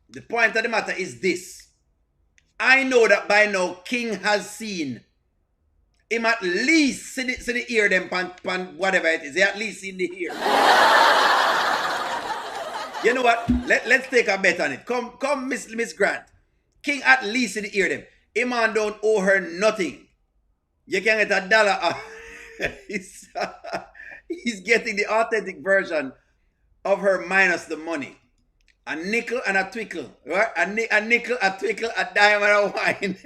the point of the matter is this. I know that by now King has seen him at least see the ear them pan whatever it is. He at least seen the ear. You know what? Let's take a bet on it. Come, Miss Grant. King at least see the ear them. Iman don't owe her nothing. You can get $1. He's getting the authentic version of her minus the money. A nickel and a twinkle, right? A nickel, a twinkle, a dime and a wine.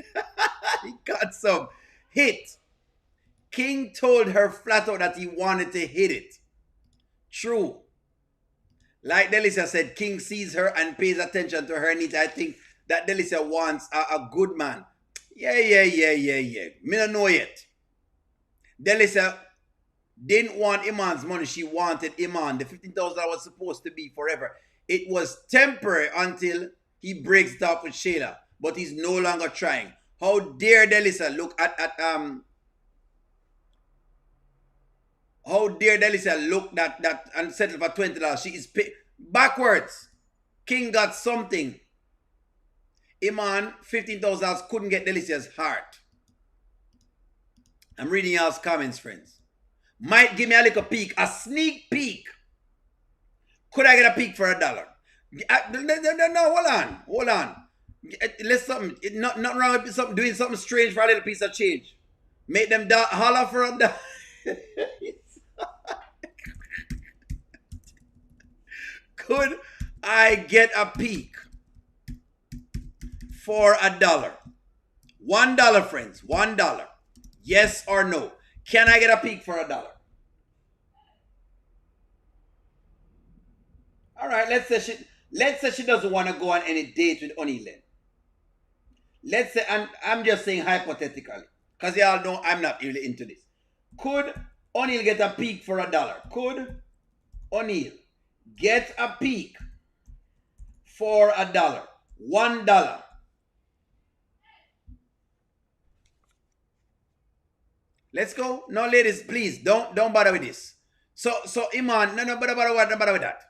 He got some. Hit. King told her flat out that he wanted to hit it. True. Like Delicia said, King sees her and pays attention to her needs. I think that Delicia wants a good man. Yeah. Me don't know yet. Delicia didn't want Iman's money. She wanted Iman. The $15,000 was supposed to be forever. It was temporary until he breaks it up with Shayla. But he's no longer trying. How dare Delicia look at how dare Delicia look that and settle for $20? She is backwards. King got something. Iman, $15,000 couldn't get Delicia's heart. I'm reading y'all's comments, friends. Might give me a little peek, a sneak peek. Could I get a peek for $1? No, hold on. Let's something. Nothing wrong with something doing something strange for a little piece of change. Make them holler for $1. Could I get a peek for $1? $1, friends. $1. Yes or no? Can I get a peek for $1? All right, let's say she doesn't want to go on any date with O'Neal. Let's say I'm just saying hypothetically, because y'all know I'm not really into this. Could O'Neal get a peek for $1? Could O'Neal get a peek for $1? $1. Let's go. No, ladies, please don't bother with this. So Iman, no bother with that.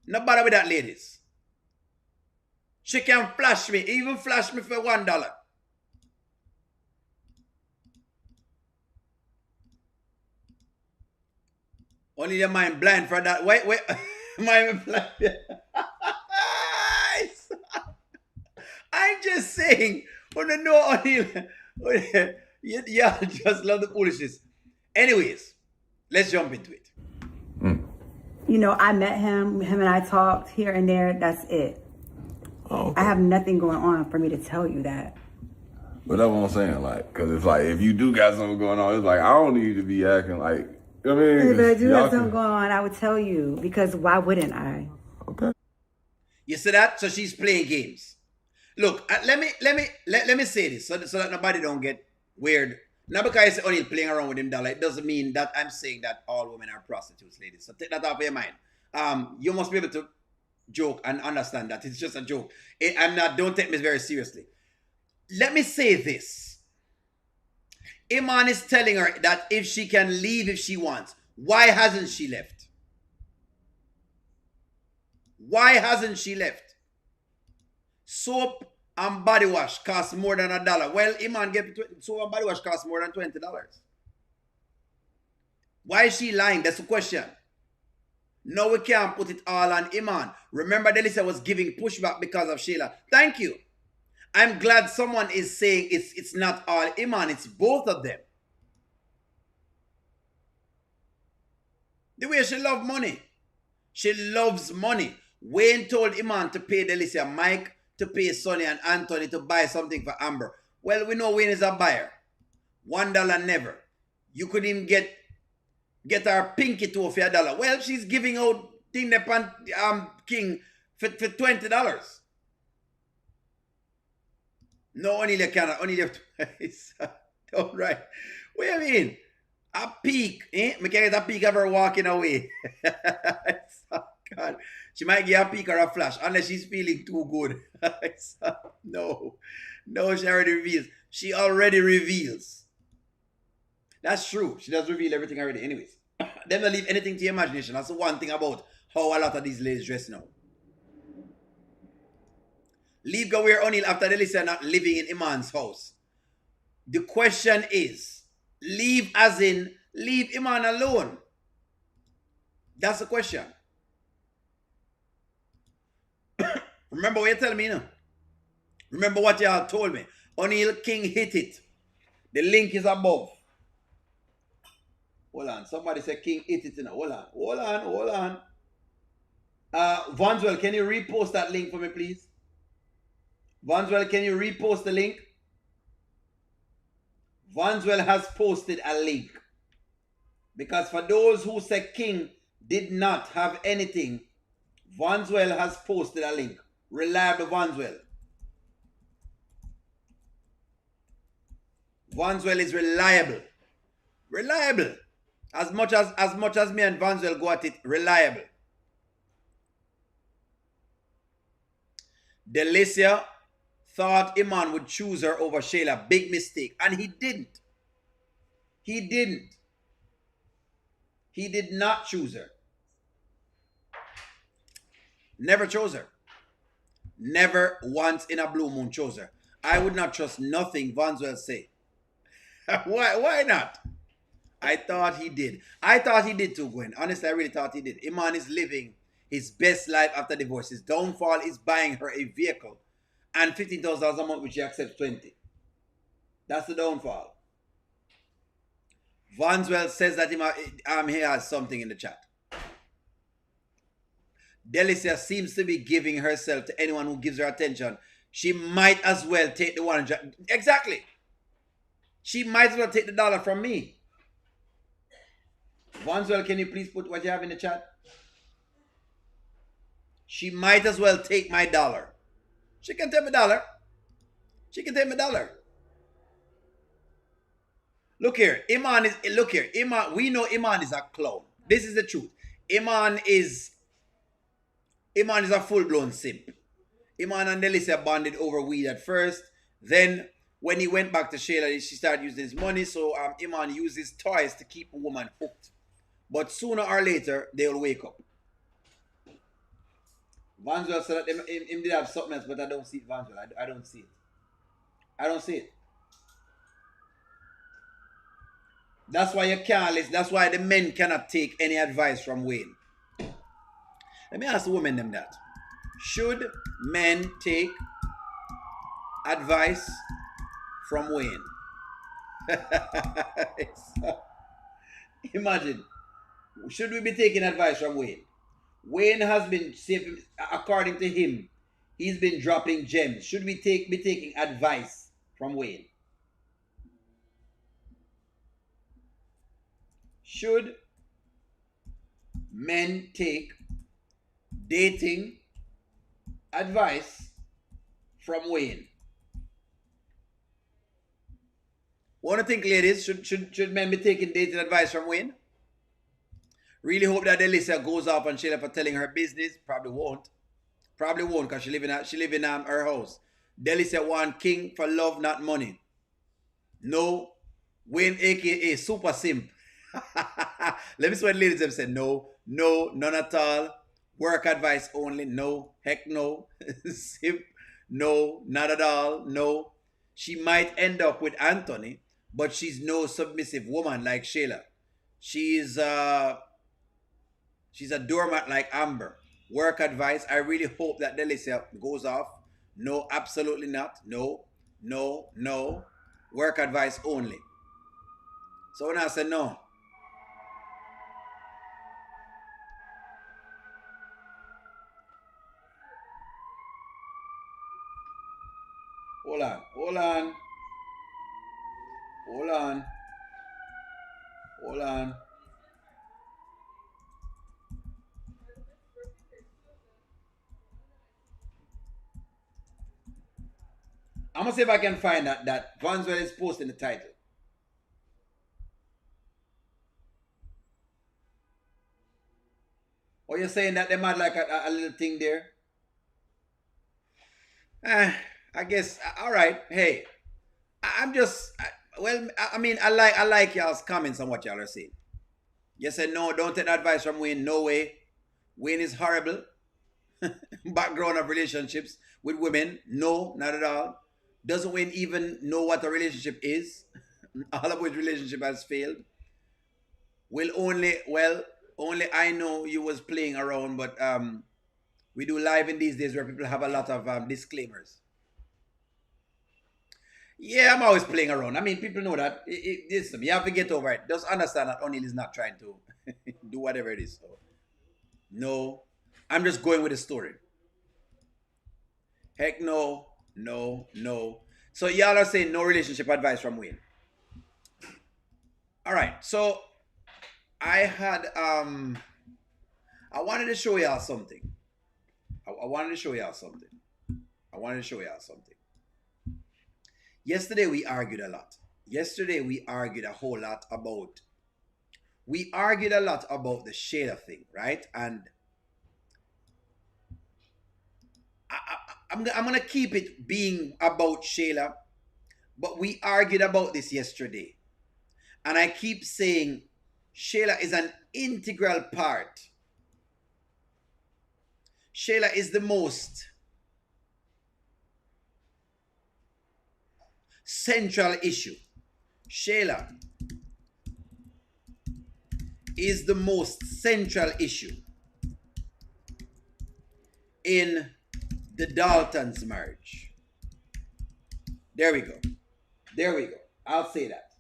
No bother with that, ladies. She can flash me, even flash me for $1. Only your mind blind for that. Wait. Mind blind. I'm just saying. Wanna know O'Neal? Yeah, just love the foolishness. Anyways, let's jump into it. You know, I met him and I talked here and there. That's it. Oh, okay. I have nothing going on for me to tell you that. But that's what I'm saying, like, because it's like, if you do got something going on, it's like, I don't need you to be acting like, you know what I mean? If I do have something going on, I would tell you, because why wouldn't I? Okay. You see that? So she's playing games. Look, let me say this so that nobody don't get weird. Not because O'Neal playing around with him dollar, it doesn't mean that I'm saying that all women are prostitutes, ladies. So take that off your mind. You must be able to joke and understand that it's just a joke. Don't take me very seriously. Let me say this. Iman is telling her that if she can leave if she wants. Why hasn't she left? Why hasn't she left? Soap and body wash costs more than $1. Well, Iman gave soap and body wash costs more than $20. Why is she lying? That's the question. No, we can't put it all on Iman. Remember, Delicia was giving pushback because of Shayla. Thank you. I'm glad someone is saying it's not all Iman, it's both of them. The way she loves money. She loves money. Wayne told Iman to pay Delicia, Mike to pay Sonny and Anthony to buy something for Amber. Well, we know Wayne is a buyer. $1 never. You could even get her pinky toe for $1. Well, she's giving out thing upon King for $20. No, only you cannot. Only you twice. All right. What do you mean? A peek, eh? Me can get a peek of her walking away. God. She might get a peek or a flash unless she's feeling too good. No, she already reveals. She already reveals. That's true. She does reveal everything already anyways. They don't leave anything to your imagination. That's the one thing about how a lot of these ladies dress now. Leave go where O'Neal after Delicia not living in Iman's house. The question is, leave as in, leave Iman alone. That's the question. Remember what you're telling me now? Remember what y'all told me. O'Neal King hit it. The link is above. Hold on. Somebody said King hit it now. Hold on. Vanswell, can you repost that link for me, please? Vanswell, can you repost the link? Vanswell has posted a link. Because for those who say King did not have anything, Vanswell has posted a link. Reliable Vanswell. Vanswell is reliable. Reliable. As much as me and Vanswell go at it, reliable. Delicia thought Iman would choose her over Shayla. Big mistake. And he didn't. He didn't. He did not choose her. Never chose her. Never once in a blue moon chose her. I would not trust nothing Vanswell say. Why not? I thought he did. I thought he did too, Gwen. Honestly, I really thought he did. Iman is living his best life after divorce. His downfall is buying her a vehicle and $15,000 a month, which he accepts 20. That's the downfall. Vanswell says that he has something in the chat. Delicia seems to be giving herself to anyone who gives her attention. She might as well take the $100. Exactly. She might as well take the dollar from me. Vanswell, can you please put what you have in the chat? She might as well take my dollar. She can take my dollar. She can take my dollar. Look here. Iman, we know Iman is a clown. This is the truth. Iman is a full-blown simp. Iman and Delicia bonded over weed at first. Then, when he went back to Shayla, she started using his money. So, Iman uses toys to keep a woman hooked. But sooner or later, they'll wake up. Vanswell said that him did have something else, but I don't see it, Vanswell. I don't see it. I don't see it. That's why you can't listen. That's why the men cannot take any advice from Wayne. Let me ask the women them that. Should men take advice from Wayne? Imagine. Should we be taking advice from Wayne? Wayne has been, according to him, he's been dropping gems. Should we be taking advice from Wayne? Should men take dating advice from Wayne? Want to think, ladies, should men be taking dating advice from Wayne? Really hope that Delicia goes off on Shayla for telling her business. Probably won't. Probably won't because she live in her house. Delicia want King for love, not money. No. Wayne, aka super simp. Let me see what ladies have said. No, none at all. Work advice only. No, heck no. Simp. No, not at all. No. She might end up with Anthony, but she's no submissive woman like Shayla. She's a doormat like Amber. Work advice. I really hope that Delicia goes off. No, absolutely not. No. Work advice only. So when I said no. Hold on. I'm going to see if I can find that Vanswell is posting the title. Or you're saying that they might like a little thing there? I guess, all right. Hey, I'm just, I like y'all's comments on what y'all are saying. You said, no, don't take advice from Wayne. No way. Wayne is horrible. Background of relationships with women. No, not at all. Doesn't Wayne even know what a relationship is? All of which relationship has failed. Only I know you was playing around, but we do live in these days where people have a lot of disclaimers. Yeah, I'm always playing around. I mean, people know that. Listen, you have to get over it. Just understand that O'Neal is not trying to do whatever it is. So, no. I'm just going with the story. Heck no, no, no. So y'all are saying no relationship advice from Wayne. All right. So I had I wanted to show y'all something. I wanted to show y'all something. I wanted to show y'all something. Yesterday we argued a lot. Yesterday we argued a whole lot about. We argued a lot about the Shayla thing, right? And I'm gonna keep it being about Shayla, but we argued about this yesterday, and I keep saying Shayla is an integral part. Shayla is the most central issue. Shayla is the most central issue in the Daltons' marriage. There we go. There we go. I'll say that.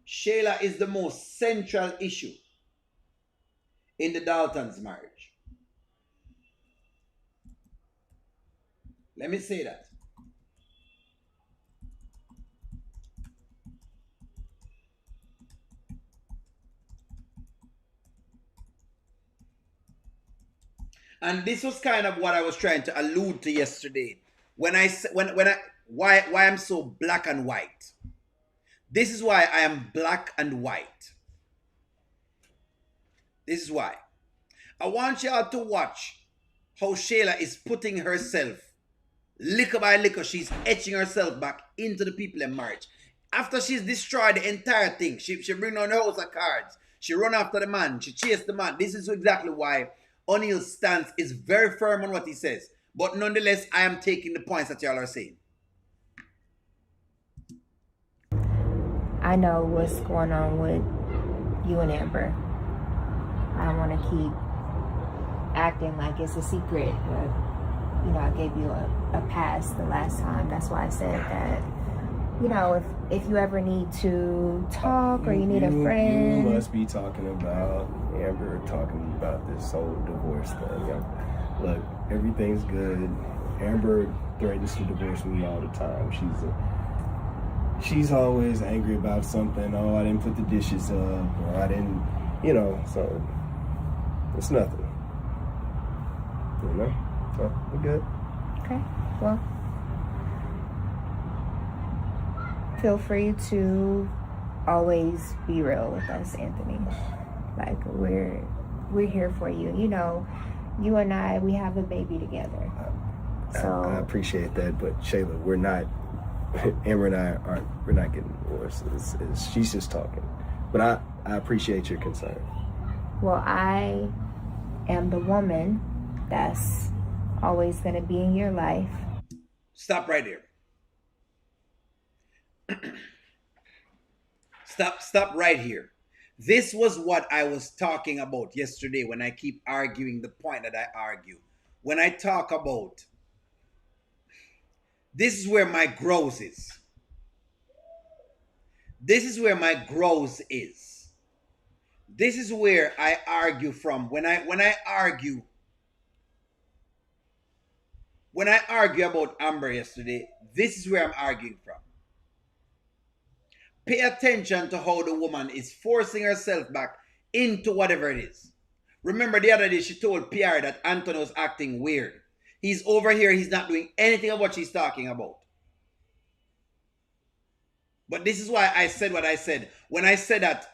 Shayla is the most central issue in the Daltons' marriage. Let me say that. And this was kind of what I was trying to allude to yesterday. Why I'm so black and white. This is why I am black and white. This is why. I want y'all to watch how Shayla is putting herself, liquor by liquor, she's etching herself back into the people in marriage. After she's destroyed the entire thing, she bring on the house of cards. She run after the man. She chased the man. This is exactly why O'Neill's stance is very firm on what he says. But nonetheless, I am taking the points that y'all are saying. I know what's going on with you and Amber. I don't want to keep acting like it's a secret. But, you know, I gave you a pass the last time. That's why I said that, you know, if you ever need to talk or you need a friend. You must be talking about Amber, talking about this whole divorce thing. Look, everything's good. Amber threatens to divorce me all the time. She's always angry about something. Oh, I didn't put the dishes up, or I didn't, you know, so it's nothing. You know? So we're good. Okay, well, feel free to always be real with us, Anthony. Like, we're here for you. You know, you and I, we have a baby together. I appreciate that, but Shayla, we're not, Amber and I we're not getting divorced. She's just talking. But I appreciate your concern. Well, I am the woman that's always going to be in your life. Stop right there. Stop right here. This was what I was talking about yesterday when I keep arguing the point that I argue. When I talk about, this is where my growth is. This is where my growth is. This is where I argue from. When I argue about Amber yesterday, this is where I'm arguing from. Pay attention to how the woman is forcing herself back into whatever it is. Remember the other day she told PR that Anthony was acting weird. He's over here, he's not doing anything of what she's talking about. But this is why I said what I said. When I said that,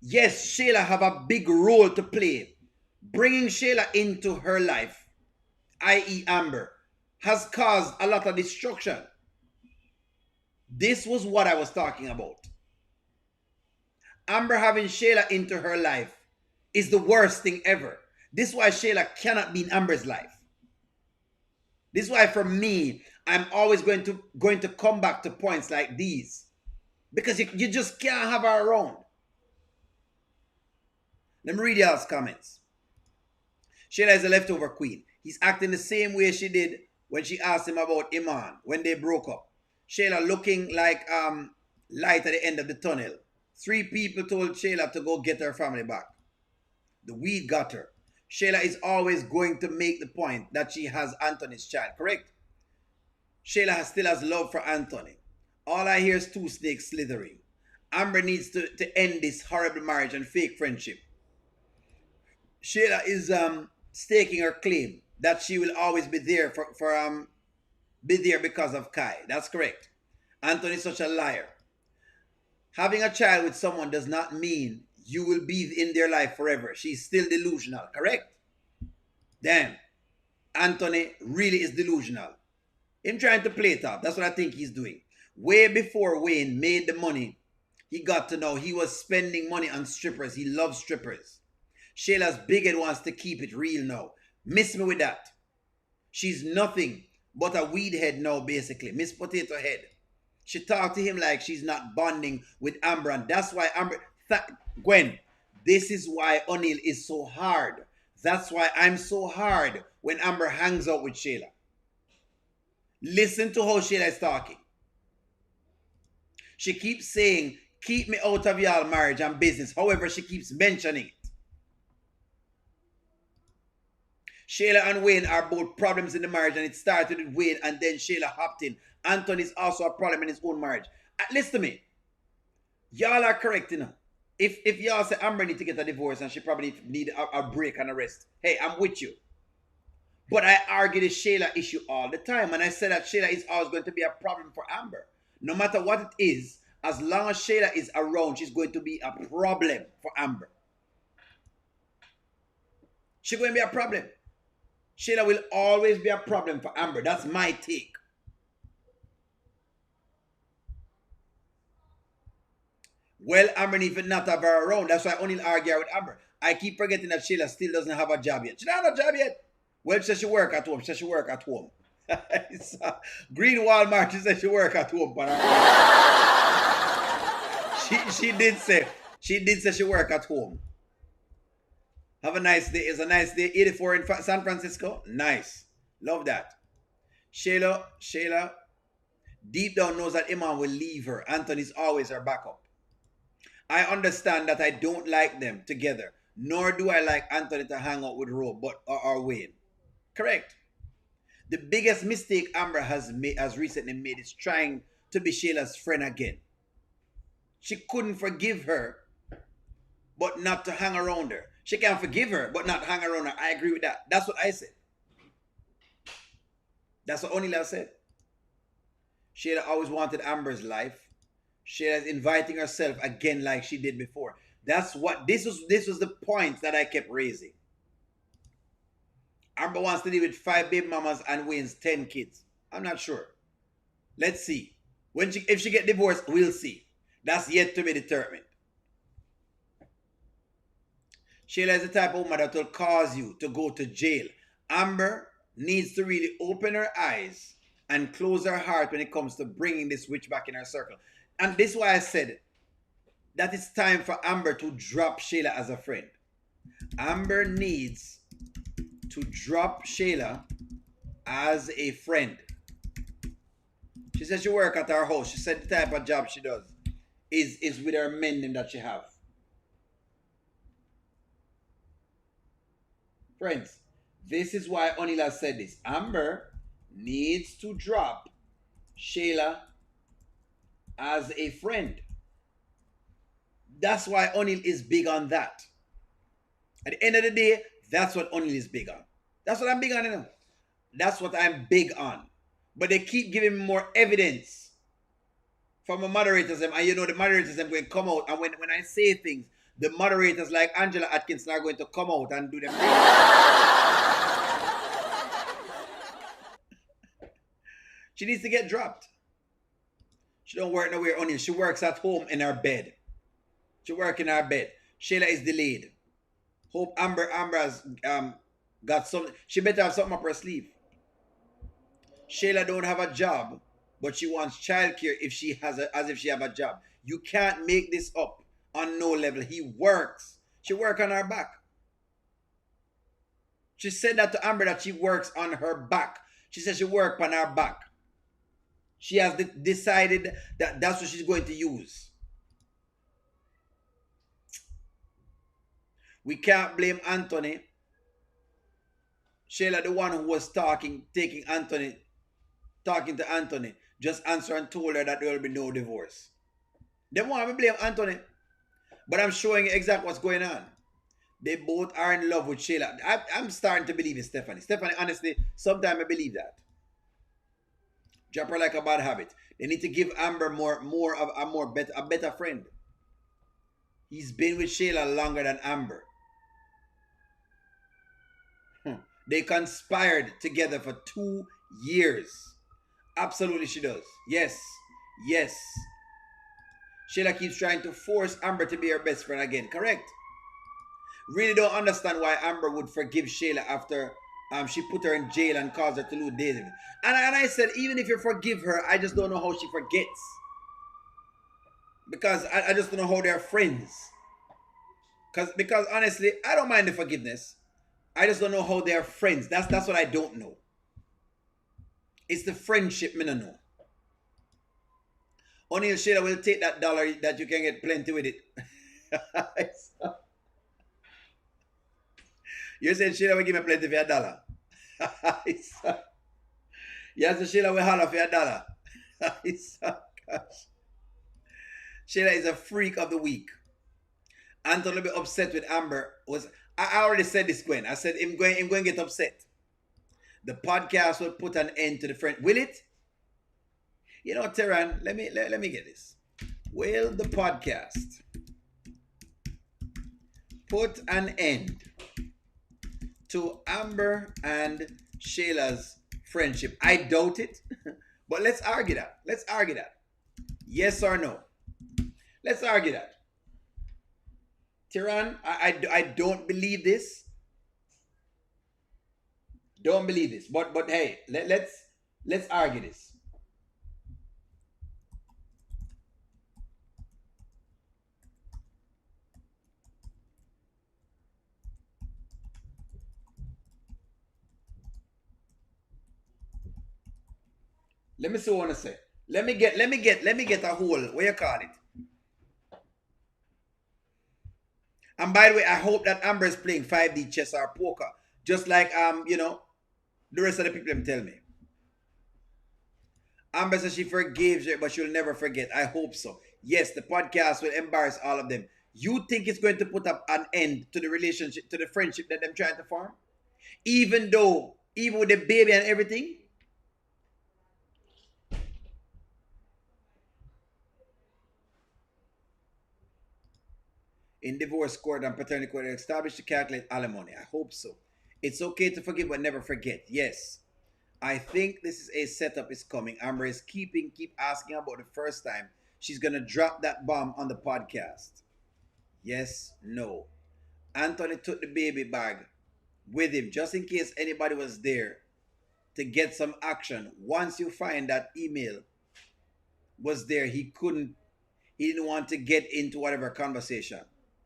yes, Shayla have a big role to play. Bringing Shayla into her life, i.e. Amber, has caused a lot of destruction. This was what I was talking about. Amber having Shayla into her life is the worst thing ever. This is why Shayla cannot be in Amber's life. This is why for me, I'm always going to come back to points like these. Because you just can't have her around. Let me read y'all's comments. Shayla is a leftover queen. He's acting the same way she did when she asked him about Iman when they broke up. Shayla looking like light at the end of the tunnel. 3 people told Shayla to go get her family back. The weed got her. Shayla is always going to make the point that she has Anthony's child, correct? Shayla still has love for Anthony. All I hear is two snakes slithering. Amber needs to end this horrible marriage and fake friendship. Shayla is staking her claim that she will always be there be there because of Kai. That's correct. Anthony is such a liar. Having a child with someone does not mean you will be in their life forever. She's still delusional, correct? Damn. Anthony really is delusional. Him trying to play it up. That's what I think he's doing. Way before Wayne made the money, he got to know he was spending money on strippers. He loves strippers. Shayla's big head wants to keep it real now. Miss me with that. She's nothing but a weed head now, basically. Miss Potato Head. She talked to him like she's not bonding with Amber, and that's why Amber... Gwen, this is why O'Neal is so hard. That's why I'm so hard when Amber hangs out with Shayla. Listen to how Shayla is talking. She keeps saying, keep me out of y'all marriage and business. However, she keeps mentioning it. Shayla and Wayne are both problems in the marriage, and it started with Wayne and then Shayla hopped in. Anthony is also a problem in his own marriage. Listen to me. Y'all are correct, you know. If y'all say Amber need to get a divorce and she probably need a break and a rest, hey, I'm with you. But I argue the Shayla issue all the time, and I say that Shayla is always going to be a problem for Amber. No matter what it is, as long as Shayla is around, she's going to be a problem for Amber. She's going to be a problem. Shayla will always be a problem for Amber. That's my take. Well, Amber need to not have her around. That's why I only argue with Amber. I keep forgetting that Shayla still doesn't have a job yet. She don't have a job yet. Well, she says she work at home. She says she work at home. Green Walmart, she says she work at home. But she did say she work at home. Have a nice day. It's a nice day. 84 in San Francisco. Nice. Love that. Shayla, deep down knows that Iman will leave her. Anthony's always her backup. I understand that I don't like them together, nor do I like Anthony to hang out with Roe or Wayne. Correct. The biggest mistake Amber has recently made is trying to be Shayla's friend again. She couldn't forgive her, but not to hang around her. She can forgive her, but not hang around her. I agree with that. That's what I said. That's what O'Neal said. Shayla always wanted Amber's life. Shayla is inviting herself again like she did before. That's what this was the point that I kept raising. Amber wants to live with 5 baby mamas and Wayne's 10 kids. I'm not sure. Let's see. If she get divorced, we'll see. That's yet to be determined. Shayla is the type of woman that will cause you to go to jail. Amber needs to really open her eyes and close her heart when it comes to bringing this witch back in her circle. And this is why I said that it's time for Amber to drop Shayla as a friend. Amber needs to drop Shayla as a friend. She said she work at her house. She said the type of job she does is with her men that she have. Friends, this is why O'Neal said this. Amber needs to drop Shayla as a friend. That's why O'Neal is big on that. At the end of the day, that's what O'Neal is big on. That's what I'm big on, you know. That's what I'm big on. But they keep giving me more evidence from the moderators. And you know the moderators are going to come out. And when I say things, the moderators like Angela Atkinson are going to come out and do them. She needs to get dropped. She don't work nowhere on it. She works at home in her bed. She works in her bed. Shayla is delayed. Hope Amber has got something. She better have something up her sleeve. Shayla don't have a job, but she wants childcare as if she have a job. You can't make this up on no level. He works. She works on her back. She said that to Amber that she works on her back. She said she works on her back. She has decided that that's what she's going to use. We can't blame Anthony Shayla, the one who was talking to Anthony, just answered and told her that there will be no divorce. They want to blame Anthony. But I'm showing you exactly what's going on. They both are in love with Shayla. I'm starting to believe in Stephanie. Stephanie, honestly, sometimes I believe that. Drop her like a bad habit. They need to give Amber a better friend. He's been with Shayla longer than Amber. They conspired together for 2 years. Absolutely she does. Yes. Yes. Shayla keeps trying to force Amber to be her best friend again. Correct. Really don't understand why Amber would forgive Shayla after she put her in jail and caused her to lose David. And I said, even if you forgive her, I just don't know how she forgets. Because I just don't know how they're friends. Because honestly, I don't mind the forgiveness. I just don't know how they're friends. That's what I don't know. It's the friendship me no know. O'Neal, Shayla will take that dollar that you can get plenty with it. You said Shayla will give me plenty for $1. Yes, Shayla will holler for $1. Gosh. Shayla is a freak of the week. Anthony will be upset with Amber. I already said this, Gwen. I said I'm going to get upset. The podcast will put an end to the friend. Will it? You know, Tehran, let me get this. Will the podcast put an end to Amber and Shayla's friendship? I doubt it. But let's argue that. Yes or no? Let's argue that. Tehran, I don't believe this. Don't believe this. But hey, let's argue this. Let me see what I want to say. Let me get a whole, what you call it? And by the way, I hope that Amber is playing 5D chess or poker. Just like the rest of the people them tell me. Amber says she forgives you, but she'll never forget. I hope so. Yes, the podcast will embarrass all of them. You think it's going to put up an end to the relationship, to the friendship that they're trying to form? Even with the baby and everything? In divorce court and paternity court, established to calculate alimony. I hope so. It's okay to forgive but never forget. Yes. I think this is a setup is coming. Amber is keep asking about the first time she's going to drop that bomb on the podcast. Yes, no. Anthony took the baby bag with him just in case anybody was there to get some action. Once you find that email was there, he didn't want to get into whatever conversation.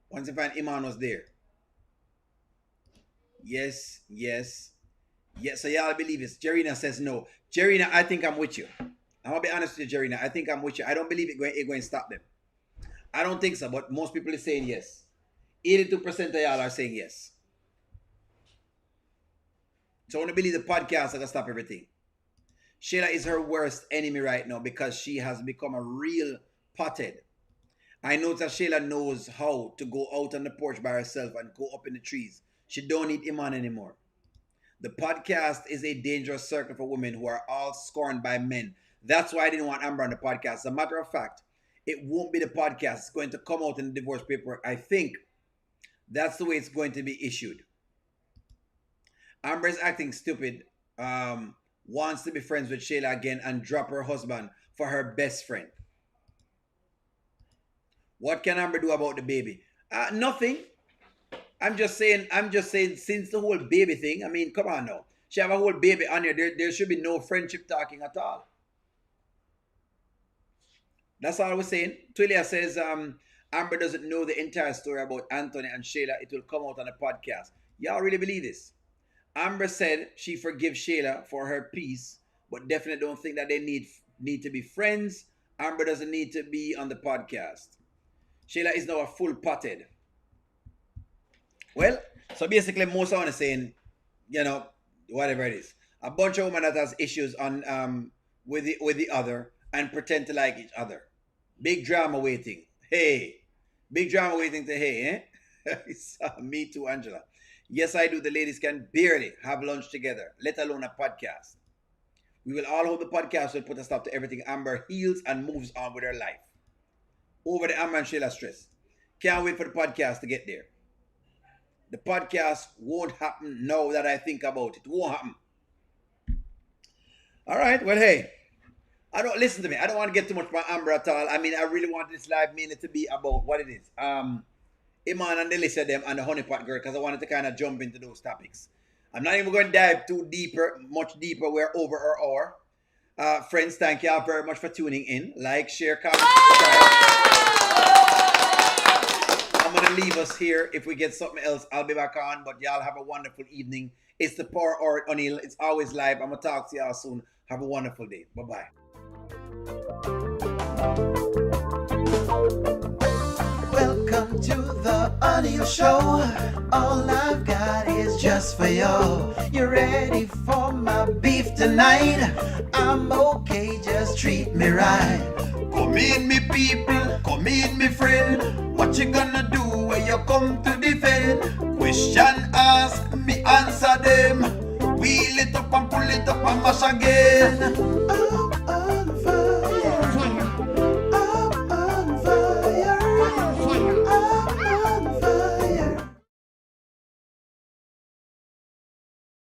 Once you find Iman was there. Yes. So y'all believe it. Jerina says no. Jerina, I think I'm with you. I'm going to be honest with you, Jerina. I think I'm with you. I don't believe it's going to stop them. I don't think so, but most people are saying yes. 82% of y'all are saying yes. So I want to believe the podcast is going to stop everything. Shayla is her worst enemy right now because she has become a real pothead. I know that Shayla knows how to go out on the porch by herself and go up in the trees. She don't need Iman anymore. The podcast is a dangerous circle for women who are all scorned by men. That's why I didn't want Amber on the podcast. As a matter of fact, it won't be the podcast. It's going to come out in the divorce paperwork. I think that's the way it's going to be issued. Amber is acting stupid, wants to be friends with Shayla again and drop her husband for her best friend. What can Amber do about the baby? Nothing. I'm just saying since the whole baby thing, I mean, come on now. She have a whole baby on here. There should be no friendship talking at all. That's all I was saying. Twilia says Amber doesn't know the entire story about Anthony and Shayla. It will come out on a podcast. Y'all really believe this? Amber said she forgives Shayla for her peace, but definitely don't think that they need to be friends. Amber doesn't need to be on the podcast. Shayla is now a full potted. Well, so basically most of them are saying, whatever it is. A bunch of women that has issues on with the other and pretend to like each other. Big drama waiting. Hey. Big drama waiting to hey, eh? Me too, Angela. Yes, I do. The ladies can barely have lunch together, let alone a podcast. We will all hope the podcast will put a stop to everything. Amber heals and moves on with her life. Over the Amber and Shayla stress. Can't wait for the podcast to get there. The podcast won't happen now that I think about it. It won't happen. All right. Well, hey. Listen to me. I don't want to get too much about Amber at all. I mean, I really want this live mainly to be about what it is. Iman and Delicia them and the Honeypot girl, because I wanted to kind of jump into those topics. I'm not even going to dive much deeper. We're over our hour. Friends, thank you all very much for tuning in. Like, share, comment, subscribe. I'm going to leave us here. If we get something else, I'll be back on. But y'all have a wonderful evening. It's the Power Hour at O'Neill. It's always live. I'm going to talk to y'all soon. Have a wonderful day. Bye-bye. Welcome to the audio show. All I've got is just for you. You ready for my beef tonight? I'm okay, just treat me right. Come in, me people, come in, me friend. What you gonna do when you come to defend? Question ask, me answer them. Wheel it up and pull it up and mash again.